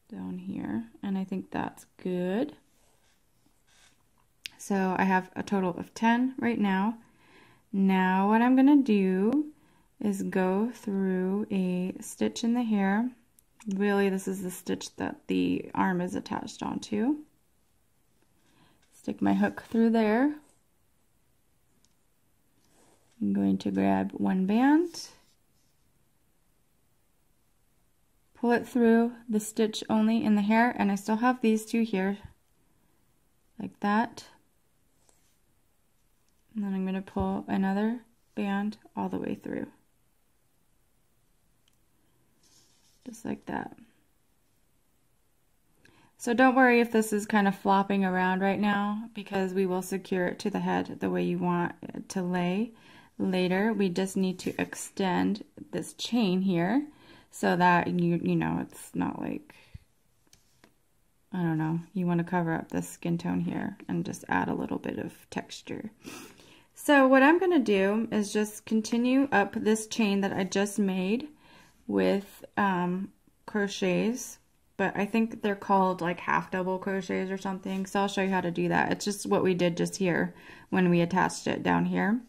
down here, and I think that's good. So I have a total of 10 right now. Now what I'm gonna do is go through a stitch in the hair. Really, this is the stitch that the arm is attached onto. Stick my hook through there. I'm going to grab one band, pull it through the stitch only in the hair, and I still have these two here, like that. And then I'm going to pull another band all the way through, just like that. So don't worry if this is kind of flopping around right now, because we will secure it to the head the way you want it to lay later. We just need to extend this chain here so that you know, it's not like, I don't know, you want to cover up the skin tone here and just add a little bit of texture. So what I'm going to do is just continue up this chain that I just made with crochets, but I think they're called like half double crochets or something, so I'll show you how to do that. It's just what we did just here when we attached it down here.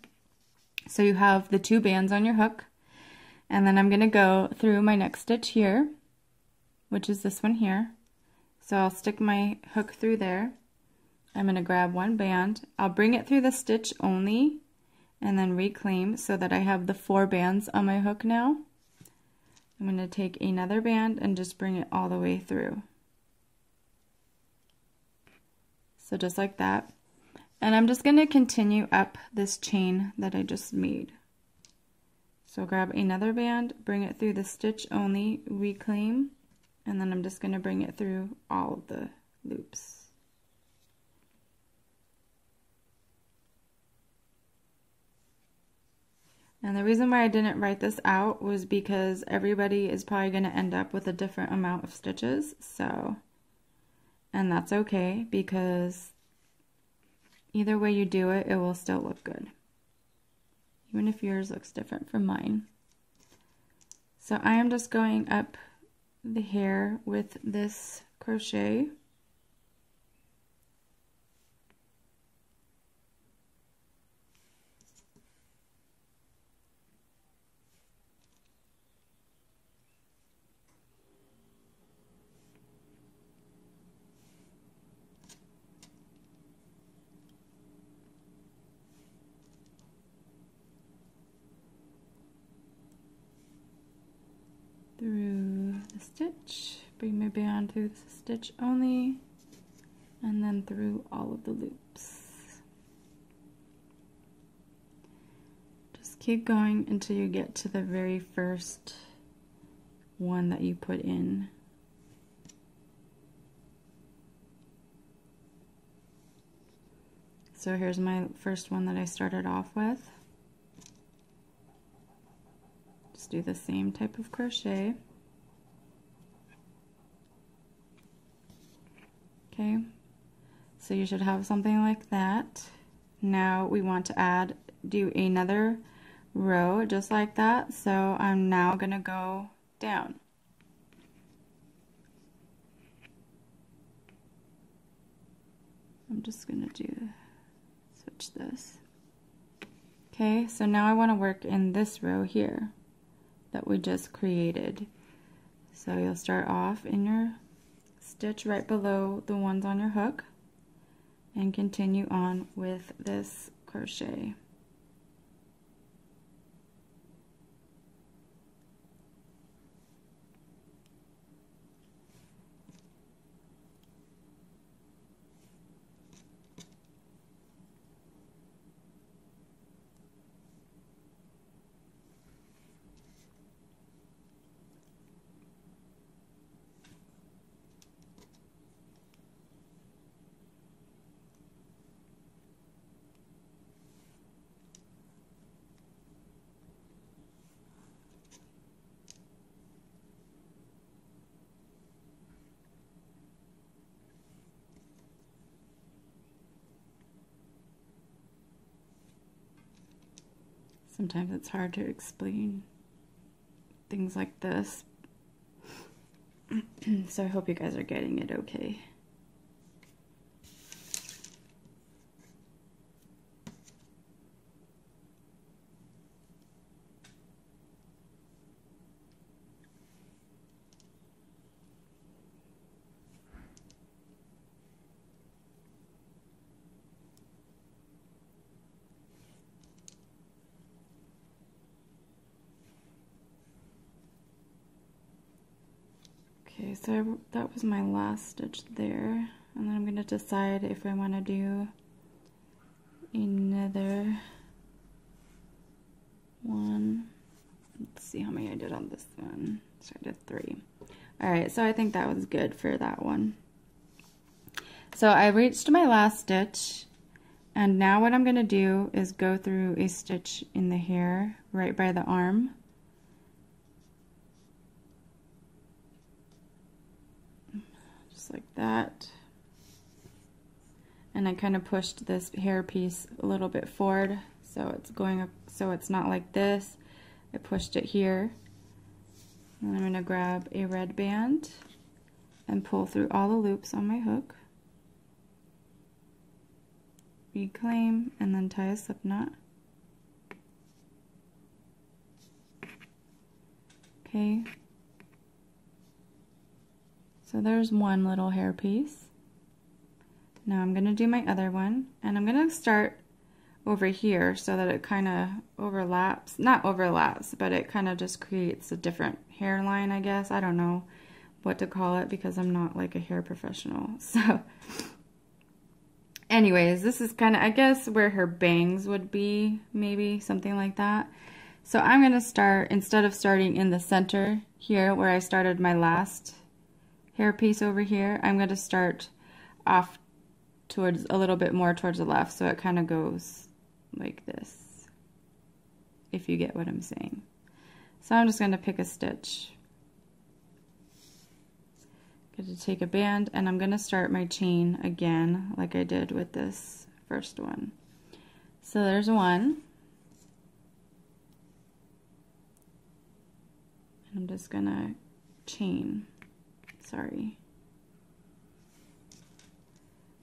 So you have the two bands on your hook, and then I'm going to go through my next stitch here, which is this one here. So I'll stick my hook through there. I'm going to grab one band. I'll bring it through the stitch only and then reclaim so that I have the 4 bands on my hook now. I'm going to take another band and just bring it all the way through. So just like that. And I'm just going to continue up this chain that I just made. So grab another band, bring it through the stitch only, reclaim, and then I'm just going to bring it through all of the loops. And the reason why I didn't write this out was because everybody is probably going to end up with a different amount of stitches, so, and that's okay, because either way you do it, it will still look good, even if yours looks different from mine. So I am just going up the hair with this crochet. Through the stitch, bring my band through the stitch only, and then through all of the loops. Just keep going until you get to the very first one that you put in. So here's my first one that I started off with. Just do the same type of crochet. Okay, so you should have something like that. Now we want to do another row just like that. So I'm now gonna go down. I'm just gonna switch this. Okay, so now I want to work in this row here that we just created. So you'll start off in your stitch right below the ones on your hook and continue on with this crochet. Sometimes it's hard to explain things like this. So I hope you guys are getting it okay. Okay, so that was my last stitch there, and then I'm going to decide if I want to do another one. Let's see how many I did on this one. So I did 3. Alright, so I think that was good for that one. So I reached my last stitch, and now what I'm going to do is go through a stitch in the hair right by the arm. Like that, and I kind of pushed this hair piece a little bit forward so it's going up, so it's not like this. I pushed it here, and I'm going to grab a red band and pull through all the loops on my hook, reclaim, and then tie a slip knot. Okay. So there's one little hair piece. Now I'm going to do my other one, and I'm going to start over here so that it kind of overlaps. Not overlaps, but it kind of just creates a different hairline, I guess. I don't know what to call it because I'm not like a hair professional. So anyways, this is kind of, I guess, where her bangs would be, maybe something like that. So I'm going to start, instead of starting in the center here where I started my last hair piece over here, I'm going to start off towards a little bit more towards the left, so it kind of goes like this, if you get what I'm saying. So I'm just going to pick a stitch. Going to take a band, and I'm going to start my chain again like I did with this first one. So there's one. And I'm just going to chain. Sorry.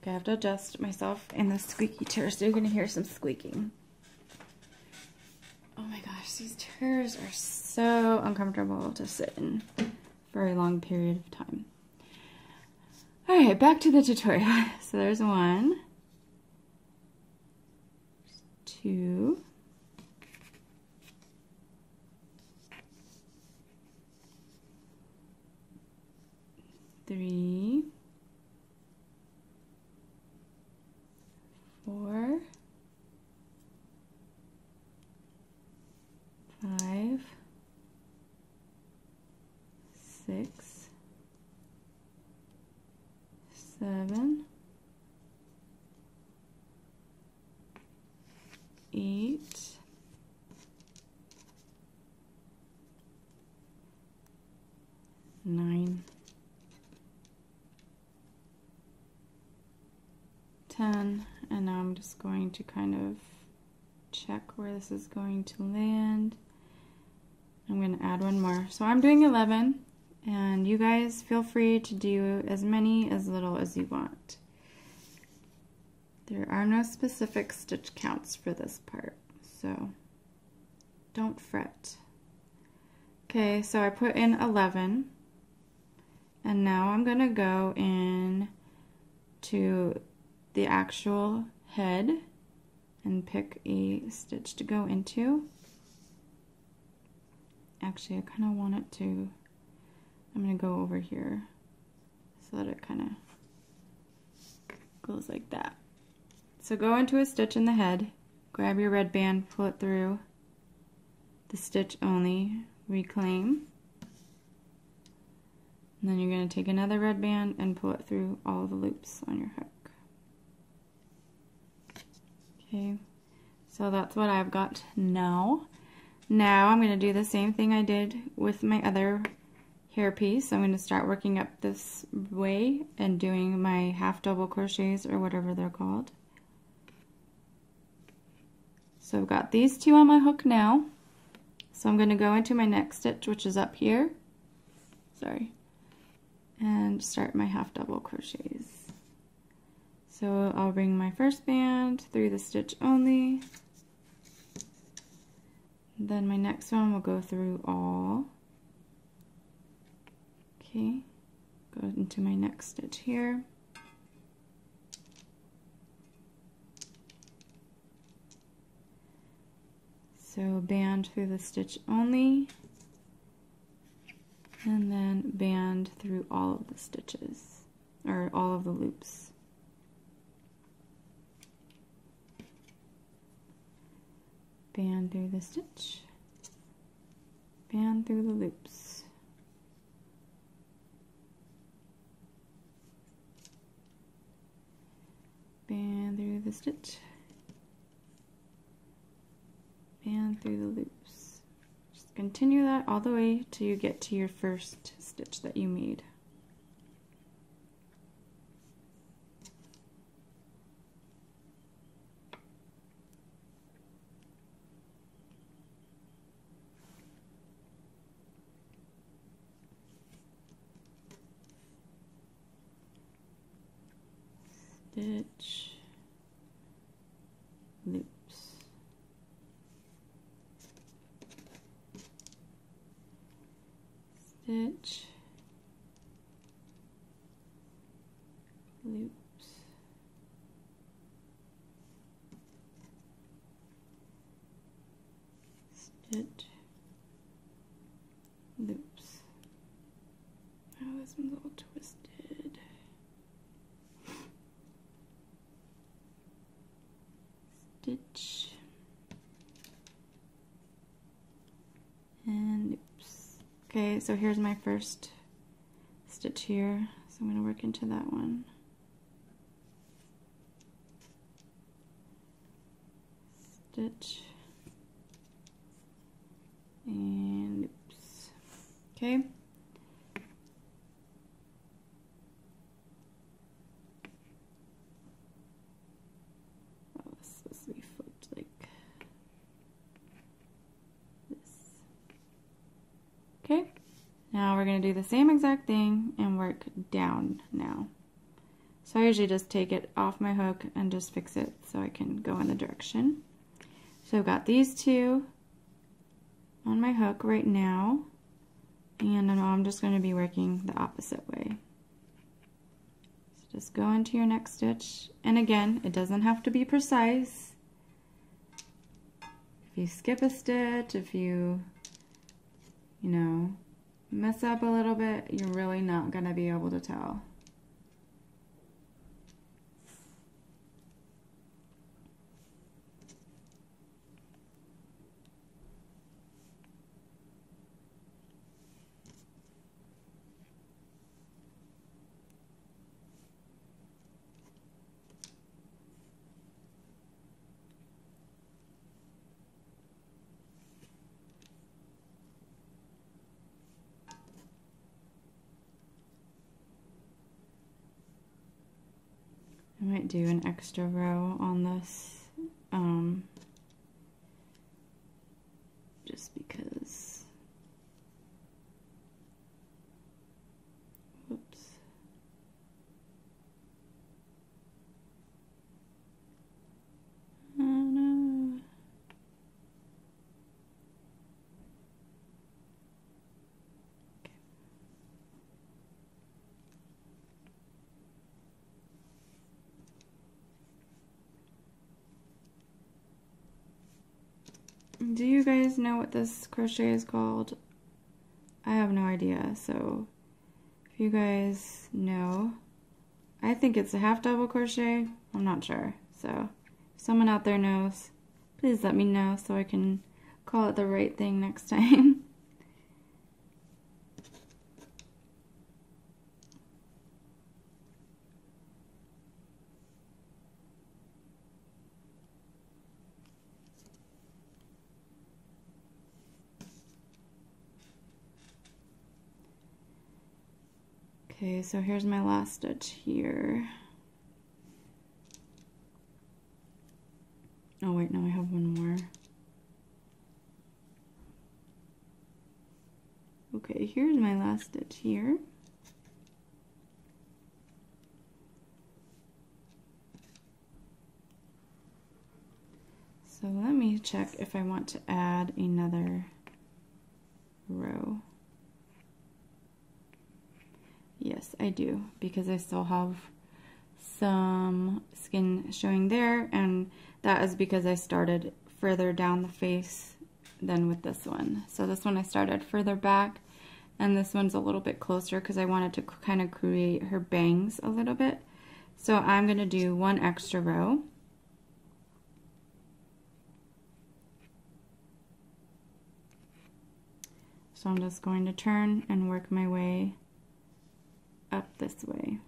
Okay, I have to adjust myself in the squeaky chair, so you're going to hear some squeaking. Oh my gosh, these chairs are so uncomfortable to sit in for a long period of time. Alright, back to the tutorial. So there's 1, 2, 3, 4, 5, 6, 7, 8, 9, 10, and now I'm just going to kind of check where this is going to land. I'm going to add one more. So I'm doing 11, and you guys feel free to do as many, as little as you want. There are no specific stitch counts for this part, so don't fret. Okay, so I put in 11, and now I'm going to go in to the actual head and pick a stitch to go into. Actually, I kind of want it to, I'm going to go over here so that it kind of goes like that. So go into a stitch in the head, grab your red band, pull it through the stitch only, reclaim, and then you're going to take another red band and pull it through all the loops on your hook. Okay, so that's what I've got now. Now I'm going to do the same thing I did with my other hair piece. I'm going to start working up this way and doing my half double crochets, or whatever they're called. So I've got these two on my hook now. So I'm going to go into my next stitch, which is up here. Sorry. And start my half double crochets. So I'll bring my first band through the stitch only. Then my next one will go through all. Okay. Go into my next stitch here. So band through the stitch only, and then band through all of the stitches, or all of the loops. Band through the stitch, band through the loops. Band through the stitch, band through the loops. Just continue that all the way till you get to your first stitch that you made. Stitch, loops. Stitch, loops, stitch, loops. Oh, this one's all twisted. Stitch and loops. Okay, so here's my first stitch here, so I'm going to work into that one. Stitch and loops. Okay. Okay, now we're going to do the same exact thing and work down now. So I usually just take it off my hook and just fix it so I can go in the direction. So I've got these two on my hook right now, and now I'm just going to be working the opposite way. So just go into your next stitch, and again, it doesn't have to be precise. If you skip a stitch, if you mess up a little bit, you're really not going to be able to tell. I might do an extra row on this, just because. Whoops. Oh no. Do you guys know what this crochet is called? I have no idea, so if you guys know, I think it's a half double crochet. I'm not sure, so if someone out there knows, please let me know so I can call it the right thing next time. Okay, so here's my last stitch here. Oh wait, no, I have one more. Okay, here's my last stitch here. So let me check if I want to add another row. Yes, I do, because I still have some skin showing there, and that is because I started further down the face than with this one. So this one I started further back, and this one's a little bit closer because I wanted to kind of create her bangs a little bit. So I'm going to do one extra row. So I'm just going to turn and work my way up this way.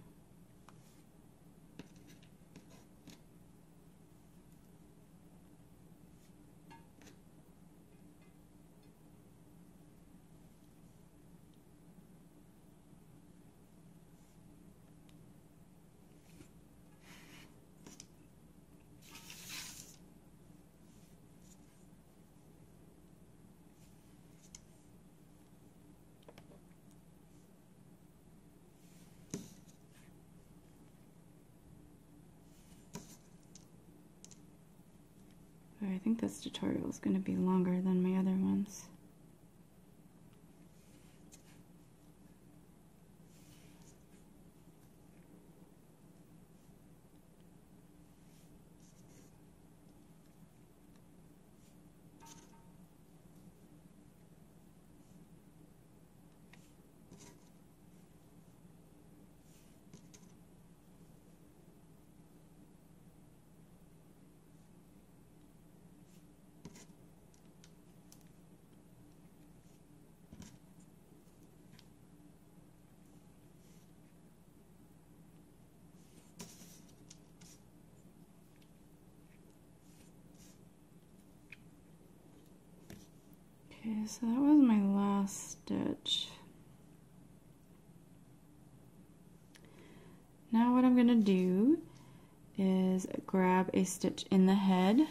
I think this tutorial is going to be longer than my other ones. Okay, so that was my last stitch. Now what I'm going to do is grab a stitch in the head. So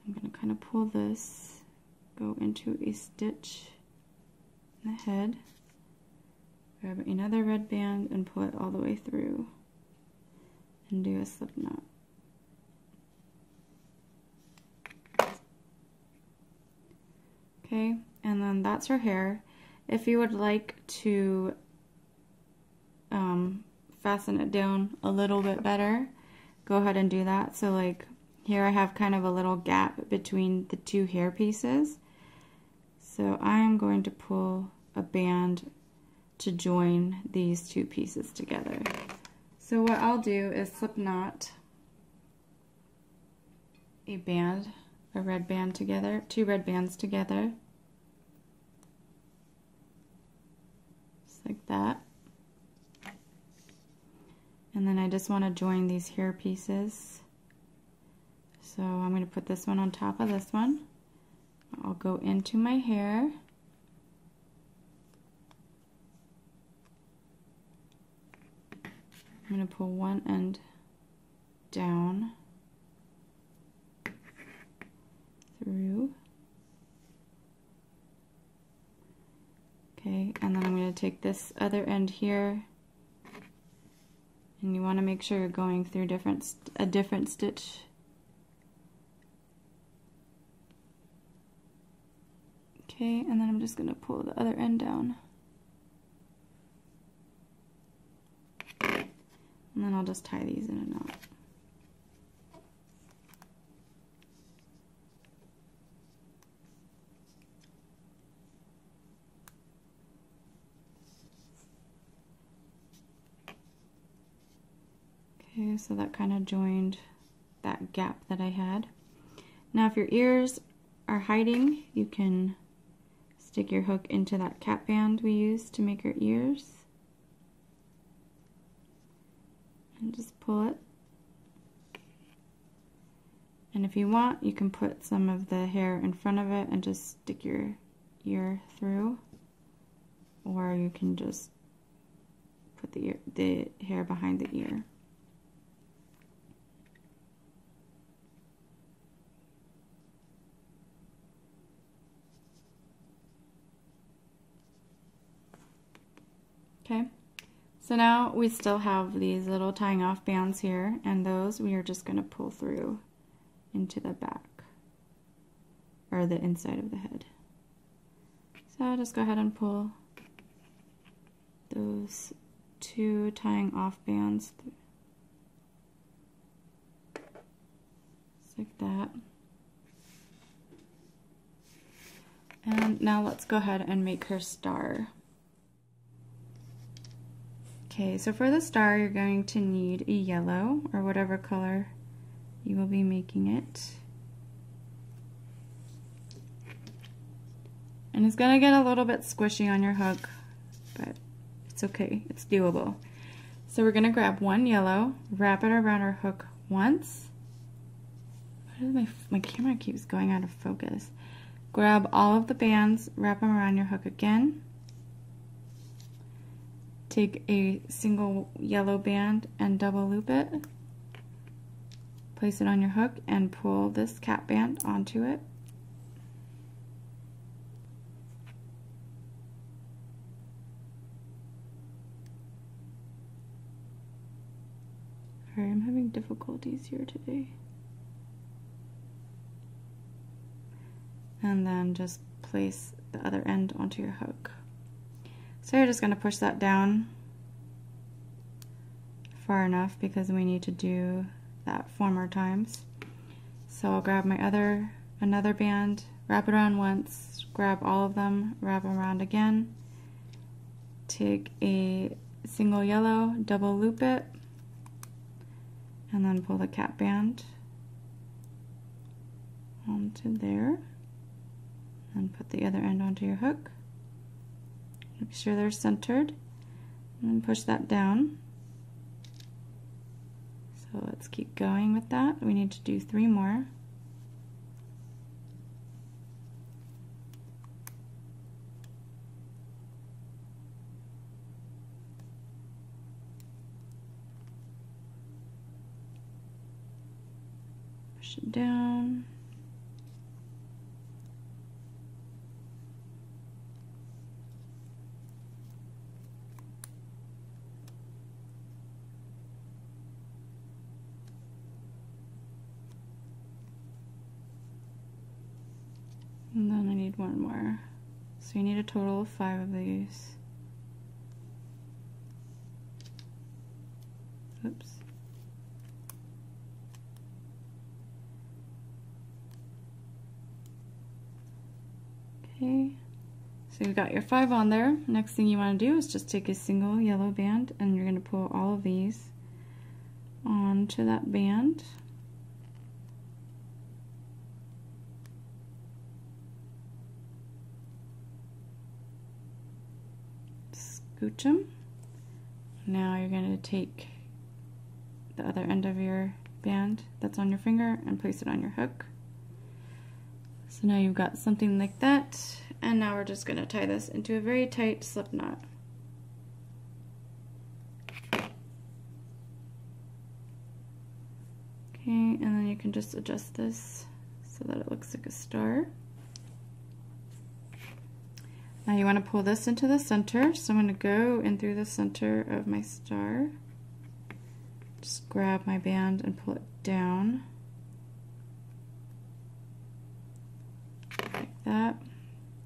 I'm going to kind of pull this, go into a stitch in the head, grab another red band and pull it all the way through and do a slip knot. Okay, and then that's her hair. If you would like to fasten it down a little bit better, go ahead and do that. So like here I have kind of a little gap between the two hair pieces. So I'm going to pull a band to join these two pieces together. So what I'll do is slip knot a band, a red band together, two red bands together, just like that. And then I just want to join these hair pieces. So I'm going to put this one on top of this one. I'll go into my hair. I'm going to pull one end down through. Okay, and then I'm going to take this other end here, and you want to make sure you're going through a different stitch. Okay, and then I'm just going to pull the other end down. And then I'll just tie these in a knot. Okay, so that kind of joined that gap that I had. Now if your ears are hiding, you can stick your hook into that cap band we used to make our ears. And just pull it. And if you want, you can put some of the hair in front of it and just stick your ear through. Or you can just put the hair behind the ear. Okay, so now we still have these little tying off bands here, and those we are just going to pull through into the back, or the inside of the head. So I'll just go ahead and pull those 2 tying off bands through. Just like that. And now let's go ahead and make her star. Okay, so for the star you're going to need a yellow or whatever color you will be making it. And it's gonna get a little bit squishy on your hook, but it's okay, it's doable. So we're gonna grab 1 yellow, wrap it around our hook once. My camera keeps going out of focus. Grab all of the bands, wrap them around your hook again. Take a single yellow band and double loop it. Place it on your hook and pull this cap band onto it. Sorry, I'm having difficulties here today. And then just place the other end onto your hook. So you're just going to push that down far enough because we need to do that 4 more times. So I'll grab my another band, wrap it around once, grab all of them, wrap them around again, take a single yellow, double loop it, and then pull the cap band onto there, and put the other end onto your hook. Make sure they're centered, and then push that down. So let's keep going with that. We need to do 3 more. Push it down. And then I need 1 more. So you need a total of 5 of these. Oops. Okay, so you've got your 5 on there. Next thing you want to do is just take a single yellow band and you're going to pull all of these onto that band. Scooch them. Now you're going to take the other end of your band that's on your finger and place it on your hook. So now you've got something like that, and now we're just going to tie this into a very tight slip knot. Okay, and then you can just adjust this so that it looks like a star. Now you want to pull this into the center, so I'm going to go in through the center of my star. Just grab my band and pull it down. Like that,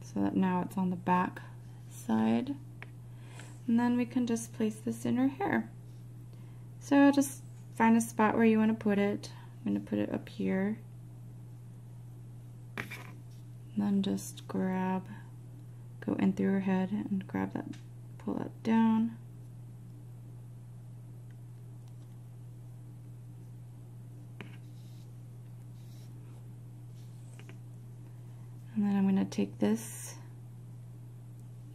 so that now it's on the back side. And then we can just place this in her hair. So just find a spot where you want to put it. I'm going to put it up here. And then just go in through her head and grab that, pull that down. And then I'm going to take this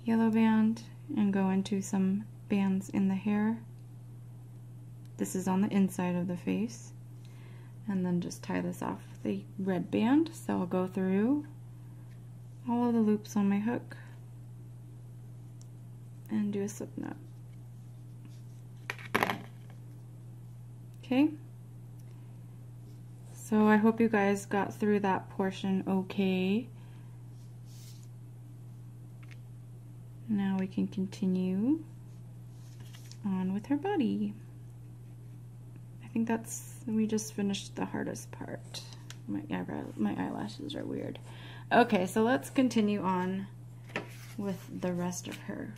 yellow band and go into some bands in the hair. This is on the inside of the face. And then just tie this off the red band. So I'll go through all of the loops on my hook and do a slip knot. Okay. So I hope you guys got through that portion okay. Now we can continue. on with her body. I think we just finished the hardest part. My eyelashes are weird. Okay, so let's continue on with the rest of her.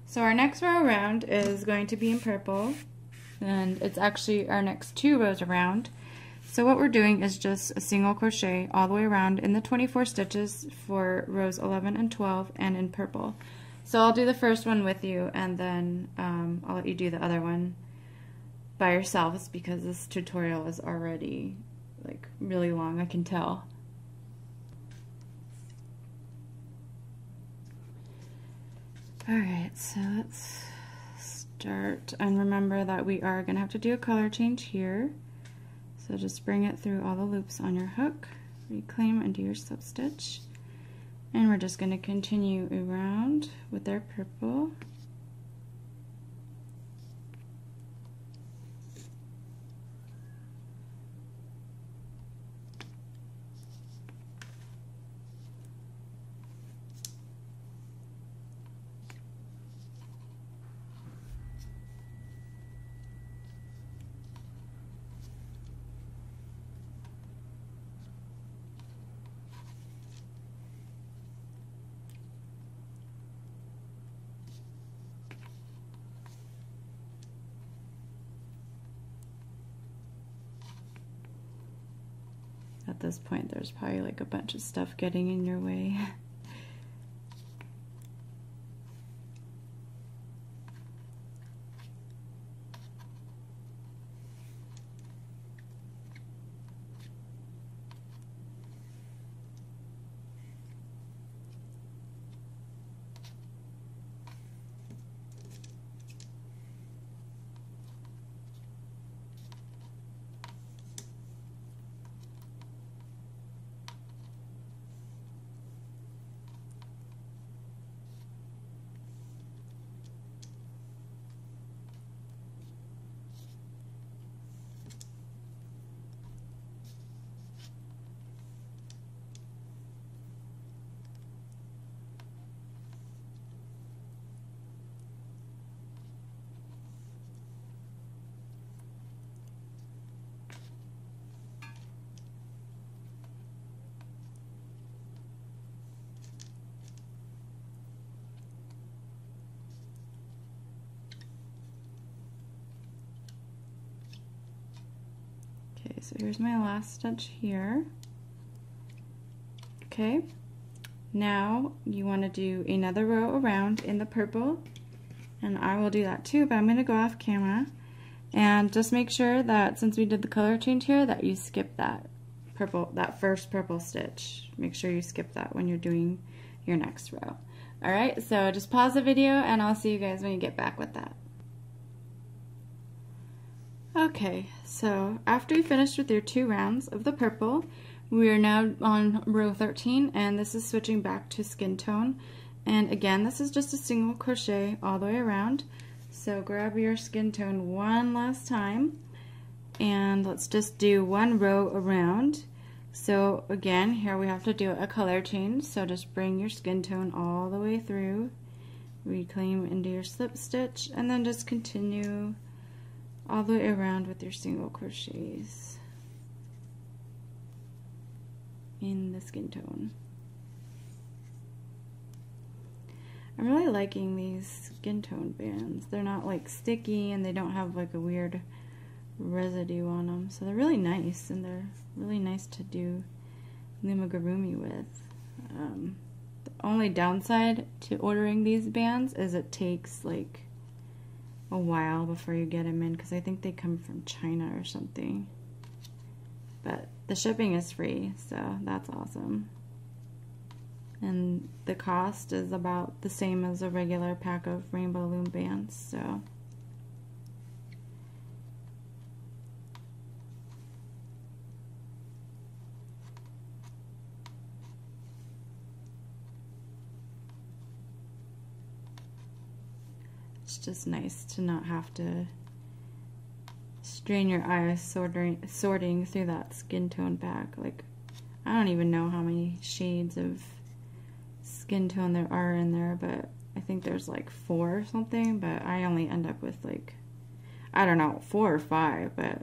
So our next row around is going to be in purple, and it's actually our next 2 rows around. So what we're doing is just a single crochet all the way around in the 24 stitches for rows 11 and 12 and in purple. So I'll do the first one with you, and then I'll let you do the other one by yourselves because this tutorial is already like really long, I can tell. Alright, so let's start, and remember that we are going to have to do a color change here. So just bring it through all the loops on your hook, reclaim and do your slip stitch. And we're just going to continue around with our purple. At this point, there's probably like a bunch of stuff getting in your way. So here's my last stitch here. Okay, now you want to do another row around in the purple, and I will do that too, but I'm going to go off camera. And just make sure that since we did the color change here that you skip that first purple stitch. Make sure you skip that when you're doing your next row. Alright, so just pause the video and I'll see you guys when you get back with that. Okay, so after you finished with your 2 rounds of the purple, we are now on row 13, and this is switching back to skin tone. And again, this is just a single crochet all the way around. So grab your skin tone one last time, and let's just do 1 row around. So again, here we have to do a color change, so just bring your skin tone all the way through, reclaim into your slip stitch, and then just continue all the way around with your single crochets in the skin tone. I'm really liking these skin tone bands. They're not like sticky and they don't have like a weird residue on them, so they're really nice, and they're really nice to do Loomigurumi with. The only downside to ordering these bands is it takes like a while before you get them in, because I think they come from China or something. But the shipping is free, so that's awesome. And the cost is about the same as a regular pack of Rainbow Loom bands, so. It's just nice to not have to strain your eyes sorting through that skin tone pack. Like, I don't even know how many shades of skin tone there are in there, but I think there's like 4 or something, but I only end up with like, I don't know, 4 or 5, but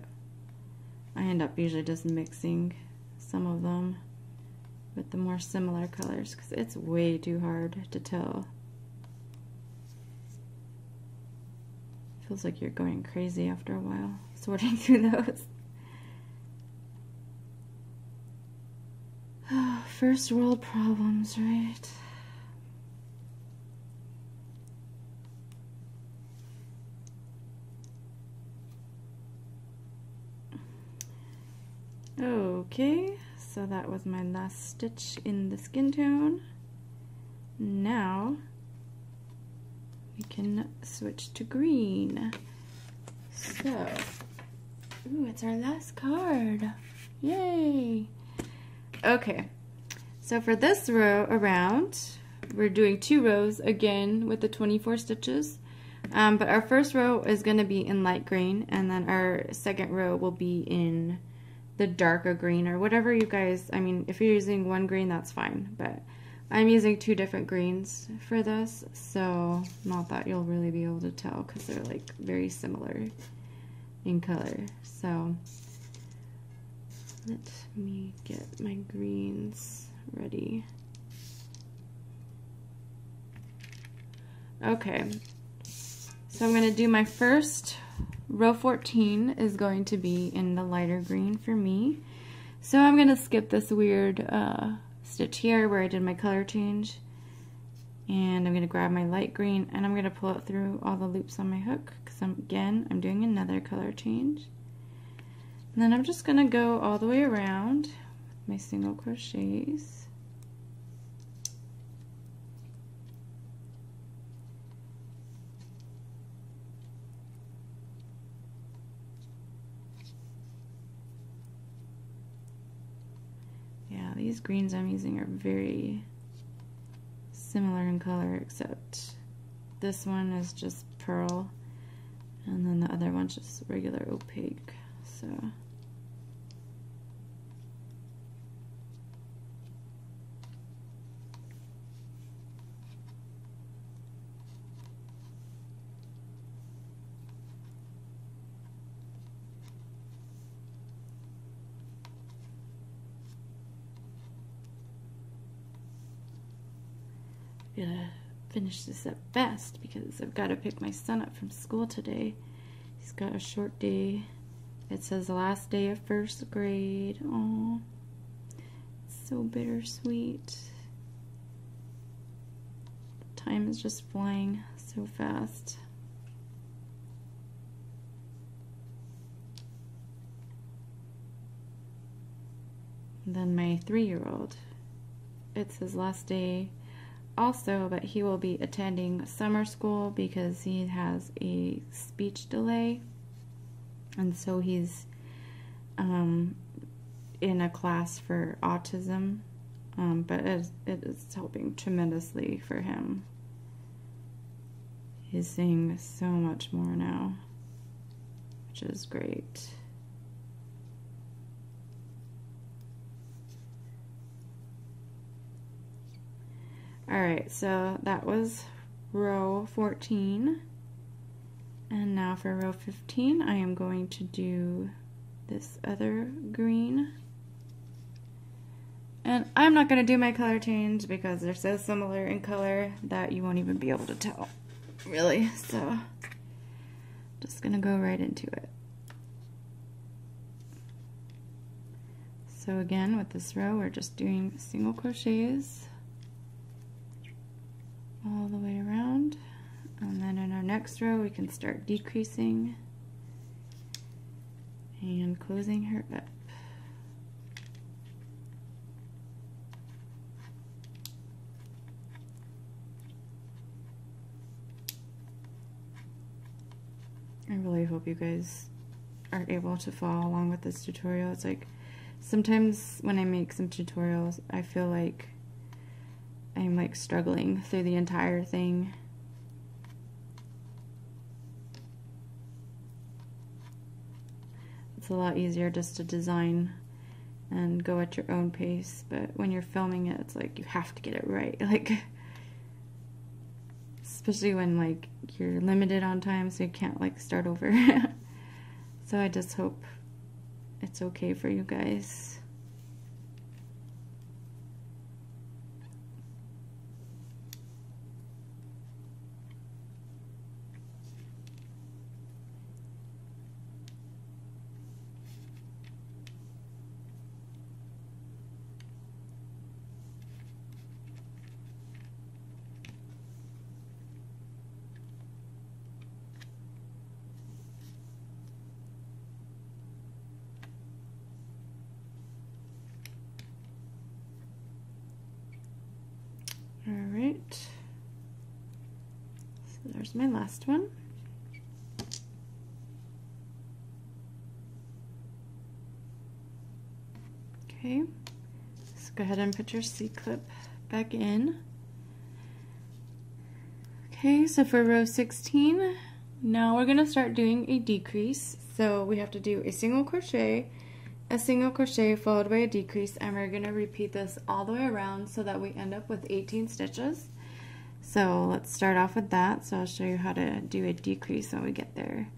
I end up usually just mixing some of them with the more similar colors because it's way too hard to tell. Feels like you're going crazy after a while sorting through those. First world problems, right? Okay, so that was my last stitch in the skin tone. Now we can switch to green. So, ooh, it's our last card. Yay! Okay, so for this row around, we're doing 2 rows again with the 24 stitches. But our first row is going to be in light green, and then our second row will be in the darker green, or whatever you guys, I mean, if you're using one green, that's fine, but I'm using 2 different greens for this, so not that you'll really be able to tell because they're like very similar in color. So let me get my greens ready. Okay, so I'm going to do my first row 14 is going to be in the lighter green for me. So I'm going to skip this weird stitch here where I did my color change. And I'm going to grab my light green and I'm going to pull it through all the loops on my hook because again, I'm doing another color change. And then I'm just going to go all the way around with my single crochets. These greens I'm using are very similar in color, except this one is just pearl and then the other one's just regular opaque. So gotta finish this up fast because I've got to pick my son up from school today. He's got a short day. It says the last day of first grade. Oh, it's so bittersweet. Time is just flying so fast. And then my 3-year-old, it's his last day also, but he will be attending summer school because he has a speech delay, and so he's in a class for autism, but it is helping tremendously for him. He's saying so much more now, which is great. Alright, so that was row 14, and now for row 15 I am going to do this other green, and I'm not going to do my color change because they're so similar in color that you won't even be able to tell, really, so just going to go right into it. So again, with this row we're just doing single crochets all the way around, and then in our next row we can start decreasing and closing her up. I really hope you guys are able to follow along with this tutorial. It's like sometimes when I make some tutorials I feel like I'm like struggling through the entire thing. It's a lot easier just to design and go at your own pace, but when you're filming it, it's like you have to get it right. Like, especially when like you're limited on time, so you can't like start over. So I just hope it's okay for you guys. Alright, so there's my last one. Okay, let's go ahead and put your C-clip back in. Okay, so for row 16, now we're going to start doing a decrease. So we have to do a single crochet followed by a decrease, and we're going to repeat this all the way around so that we end up with 18 stitches. So let's start off with that. So I'll show you how to do a decrease when we get there.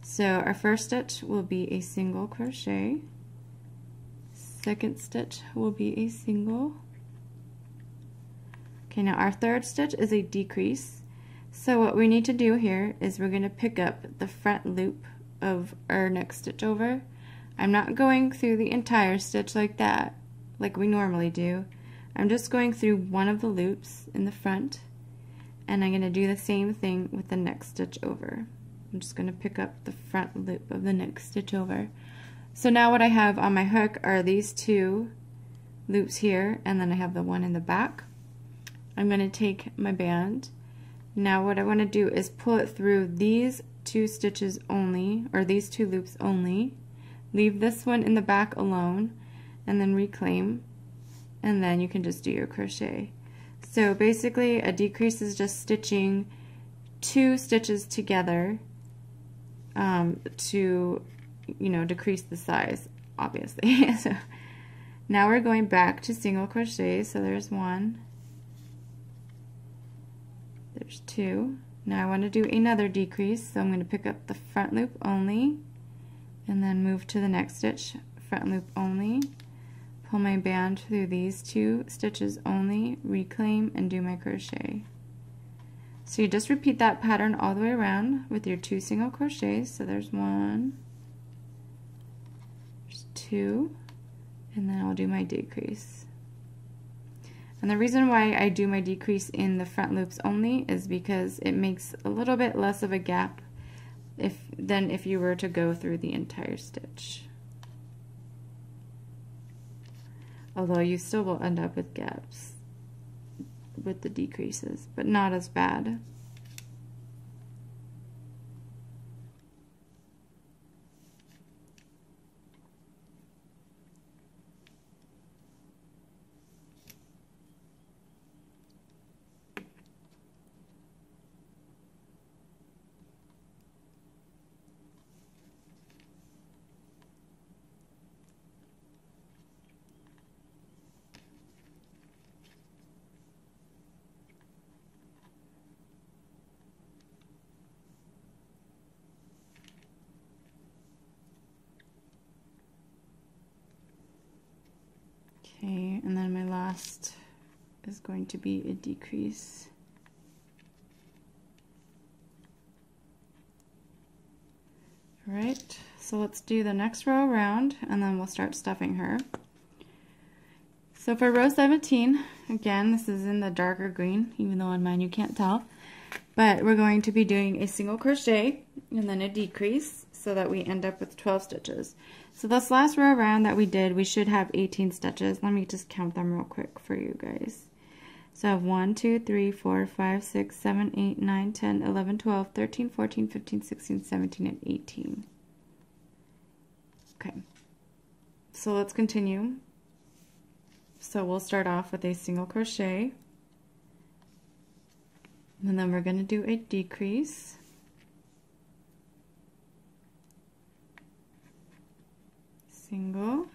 So our first stitch will be a single crochet, second stitch will be a single. Okay, now our third stitch is a decrease. So what we need to do here is we're going to pick up the front loop of our next stitch over. I'm not going through the entire stitch like that, like we normally do. I'm just going through one of the loops in the front, and I'm going to do the same thing with the next stitch over. I'm just going to pick up the front loop of the next stitch over. So now what I have on my hook are these two loops here, and then I have the one in the back. I'm going to take my band. Now what I want to do is pull it through these two stitches only, or these two loops only. Leave this one in the back alone, and then reclaim, and then you can just do your crochet. So basically a decrease is just stitching two stitches together to, you know, decrease the size, obviously. So now we're going back to single crochet. So there's one, there's two. Now I want to do another decrease, so I'm going to pick up the front loop only, and then move to the next stitch, front loop only, pull my band through these two stitches only, reclaim, and do my crochet. So you just repeat that pattern all the way around with your two single crochets. So there's one, there's two, and then I'll do my decrease. And the reason why I do my decrease in the front loops only is because it makes a little bit less of a gap than if you were to go through the entire stitch. Although you still will end up with gaps with the decreases, but not as bad. Okay, and then my last is going to be a decrease. Alright, so let's do the next row around, and then we'll start stuffing her. So for row 17, again, this is in the darker green, even though on mine you can't tell, but we're going to be doing a single crochet and then a decrease so that we end up with 12 stitches. So this last row around that we did, we should have 18 stitches. Let me just count them real quick for you guys. So I have 1, 2, 3, 4, 5, 6, 7, 8, 9, 10, 11, 12, 13, 14, 15, 16, 17, and 18. Okay, so let's continue. So we'll start off with a single crochet, and then we're going to do a decrease. Single,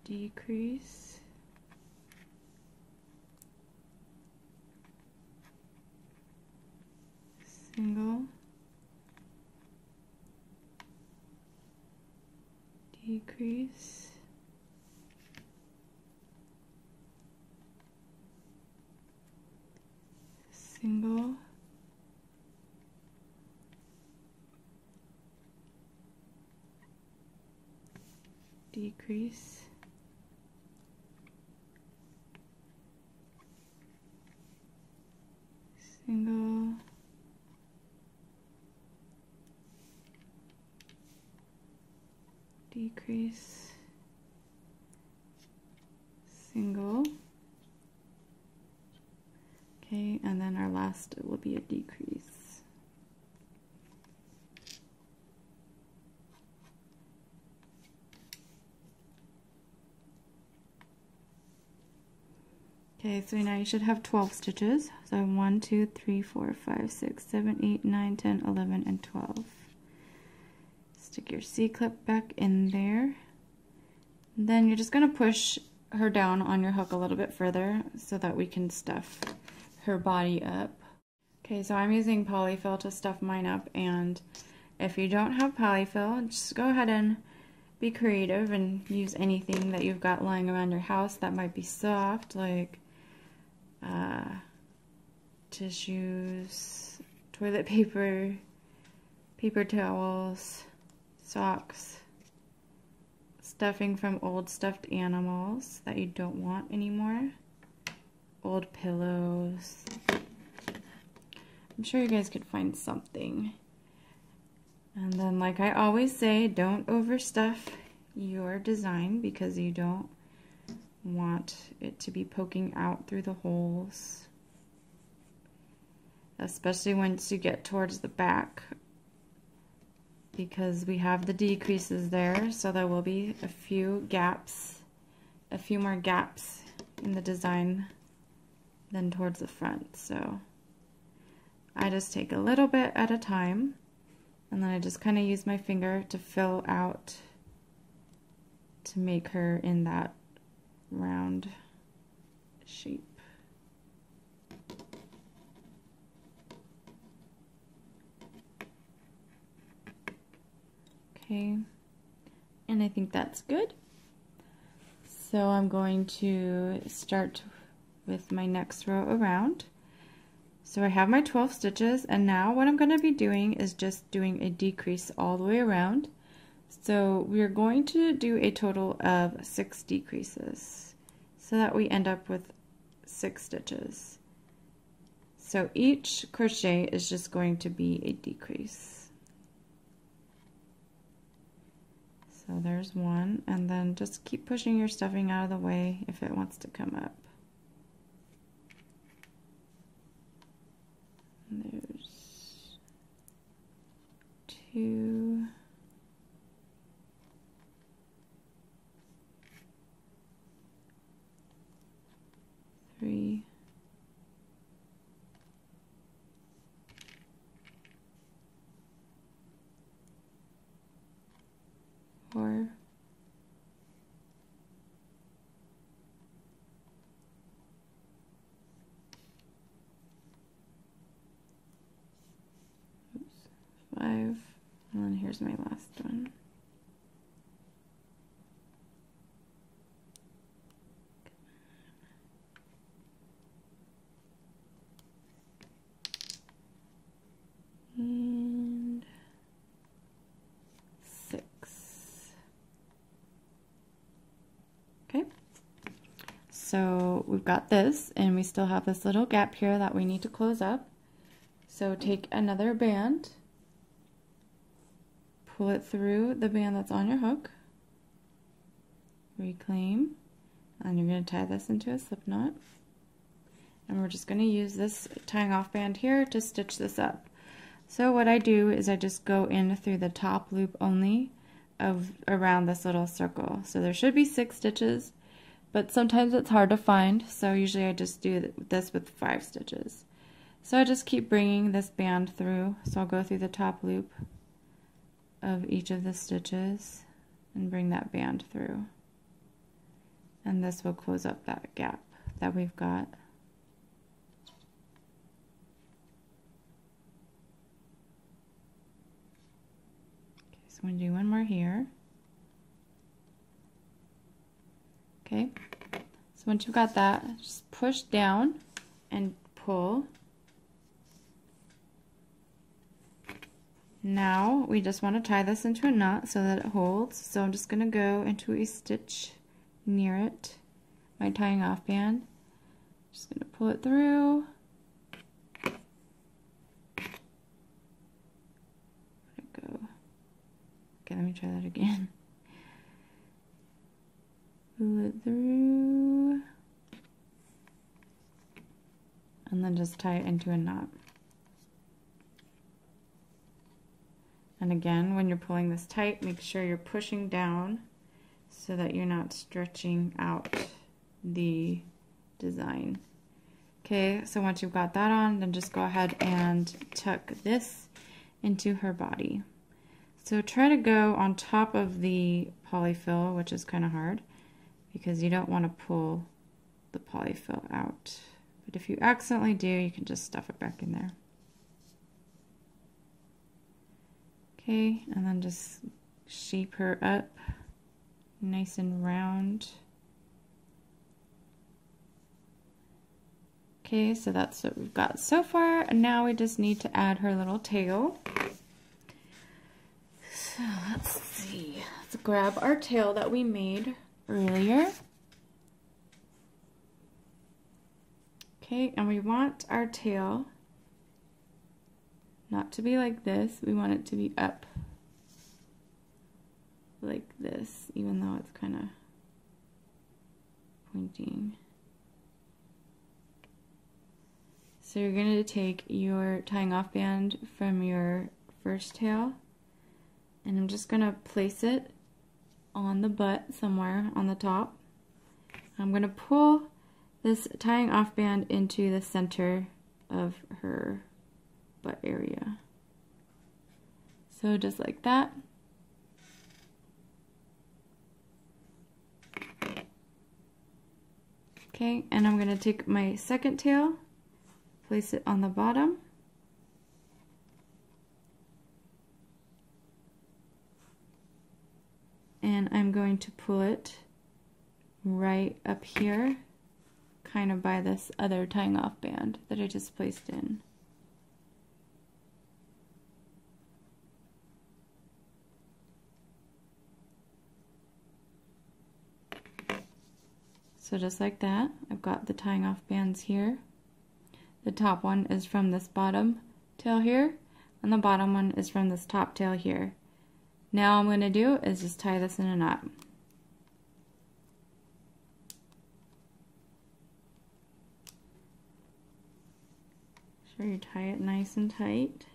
decrease, single, decrease, single, decrease, single, decrease, single. Okay, and then our last will be a decrease. Okay, so now you should have 12 stitches. So 1, 2, 3, 4, 5, 6, 7, 8, 9, 10, 11, and 12. Stick your C-clip back in there. And then you're just going to push her down on your hook a little bit further so that we can stuff her body up. Okay, so I'm using Polyfil to stuff mine up, and if you don't have Polyfil, just go ahead and be creative and use anything that you've got lying around your house that might be soft, like tissues, toilet paper, paper towels, socks, stuffing from old stuffed animals that you don't want anymore, old pillows. I'm sure you guys could find something. And then, like I always say, don't overstuff your design because you don't want it to be poking out through the holes, especially once you get towards the back, because we have the decreases there, so there will be a few more gaps in the design than towards the front. So I just take a little bit at a time, and then I just kind of use my finger to fill out to make her in that round shape. Okay, and I think that's good. So I'm going to start with my next row around. So I have my 12 stitches, and now what I'm going to be doing is just doing a decrease all the way around. So we're going to do a total of 6 decreases so that we end up with 6 stitches. So each crochet is just going to be a decrease. So there's one, and then just keep pushing your stuffing out of the way if it wants to come up. And there's 2, 3, 4, 5, and then here's my last one. And 6. Okay, so we've got this, and we still have this little gap here that we need to close up. So take another band, pull it through the band that's on your hook, reclaim, and you're going to tie this into a slip knot. And we're just going to use this tying off band here to stitch this up. So what I do is I just go in through the top loop only of around this little circle. So there should be 6 stitches, but sometimes it's hard to find, so usually I just do this with 5 stitches. So I just keep bringing this band through. So I'll go through the top loop of each of the stitches and bring that band through. And this will close up that gap that we've got. So I'm going to do one more here. Okay, so once you've got that, just push down and pull. Now we just want to tie this into a knot so that it holds. So I'm just going to go into a stitch near it, my tying off band. Just going to pull it through. Where'd it go? Okay, let me try that again. Pull it through. And then just tie it into a knot. And again, when you're pulling this tight, make sure you're pushing down so that you're not stretching out the design. Okay, so once you've got that on, then just go ahead and tuck this into her body. So try to go on top of the polyfill, which is kind of hard because you don't want to pull the polyfill out. But if you accidentally do, you can just stuff it back in there. Okay, and then just shape her up nice and round. Okay, so that's what we've got so far, and now we just need to add her little tail. So let's see, let's grab our tail that we made earlier. Okay, and we want our tail not to be like this, we want it to be up like this, even though it's kind of pointing. So you're going to take your tying off band from your first tail, and I'm just going to place it on the butt somewhere on the top. I'm going to pull this tying off band into the center of her butt area. So just like that. Okay, and I'm going to take my second tail, place it on the bottom, and I'm going to pull it right up here, kind of by this other tying off band that I just placed in. So just like that, I've got the tying off bands here. The top one is from this bottom tail here, and the bottom one is from this top tail here. Now all I'm going to do is just tie this in a knot. Make sure you tie it nice and tight.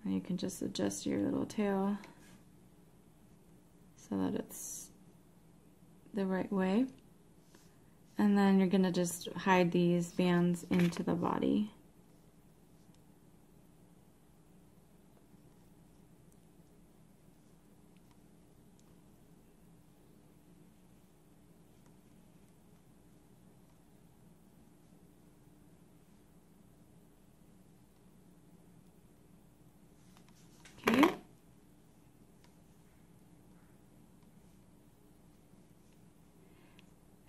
And you can just adjust your little tail so that it's the right way. And then you're going to just hide these bands into the body. Okay.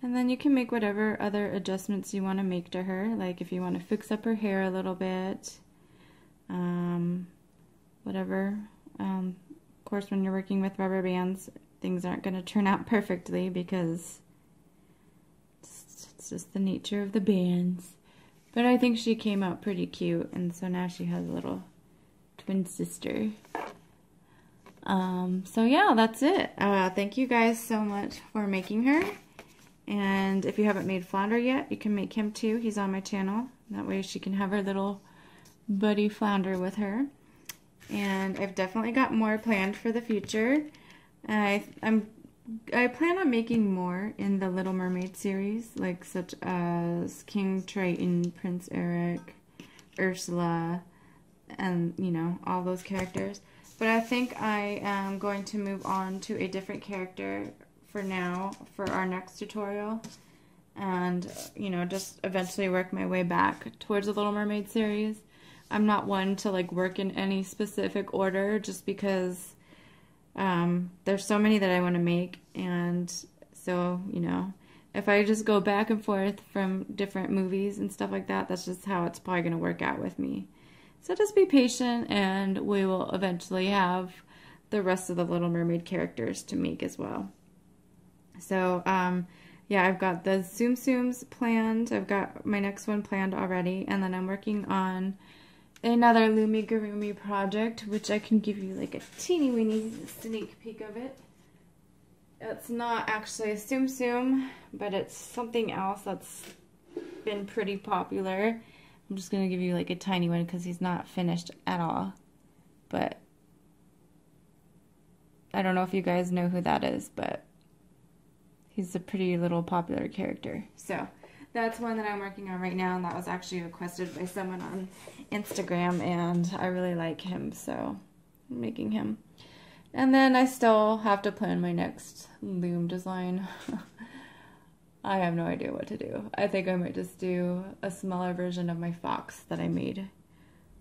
And then you can make whatever other adjustments you want to make to her, like if you want to fix up her hair a little bit, whatever. Of course, when you're working with rubber bands, things aren't going to turn out perfectly because it's just the nature of the bands. But I think she came out pretty cute, and so now she has a little twin sister. So yeah, that's it. Thank you guys so much for making her. And if you haven't made Flounder yet, you can make him too. He's on my channel. That way she can have her little buddy Flounder with her. And I've definitely got more planned for the future. I plan on making more in the Little Mermaid series, like such as King Triton, Prince Eric, Ursula, and you know, all those characters. But I think I am going to move on to a different character for now, for our next tutorial. and, you know, just eventually work my way back towards the Little Mermaid series. I'm not one to like work in any specific order just because there's so many that I want to make, and so, you know, if I just go back and forth from different movies and stuff like that, that's just how it's probably going to work out with me. So just be patient, and we will eventually have the rest of the Little Mermaid characters to make as well. So, yeah, I've got the Tsum Tsums planned. I've got my next one planned already, and then I'm working on another Loomigurumi project, which I can give you like a teeny weeny sneak peek of it. It's not actually a Tsum Tsum, but it's something else that's been pretty popular. I'm just going to give you like a tiny one because he's not finished at all. But I don't know if you guys know who that is, but he's a pretty little popular character. So that's one that I'm working on right now, and that was actually requested by someone on Instagram, and I really like him, so I'm making him. And then I still have to plan my next loom design. I have no idea what to do. I think I might just do a smaller version of my fox that I made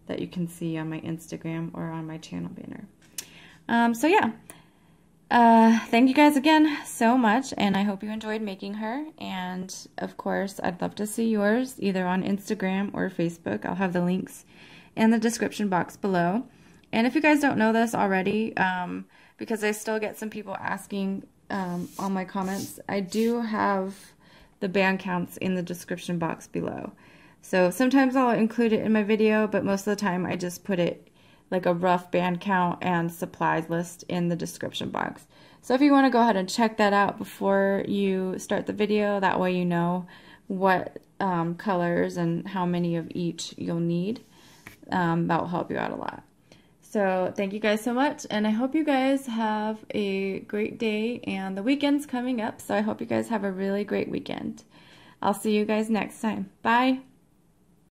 that you can see on my Instagram or on my channel banner. So yeah, thank you guys again so much, and I hope you enjoyed making her. And of course, I'd love to see yours either on Instagram or Facebook. I'll have the links in the description box below. And if you guys don't know this already, because I still get some people asking on my comments, I do have the band counts in the description box below. So sometimes I'll include it in my video, but most of the time I just put it like a rough band count and supplies list in the description box. So if you want to go ahead and check that out before you start the video, that way you know what colors and how many of each you'll need. That will help you out a lot. So thank you guys so much, and I hope you guys have a great day, and the weekend's coming up, so I hope you guys have a really great weekend. I'll see you guys next time. Bye!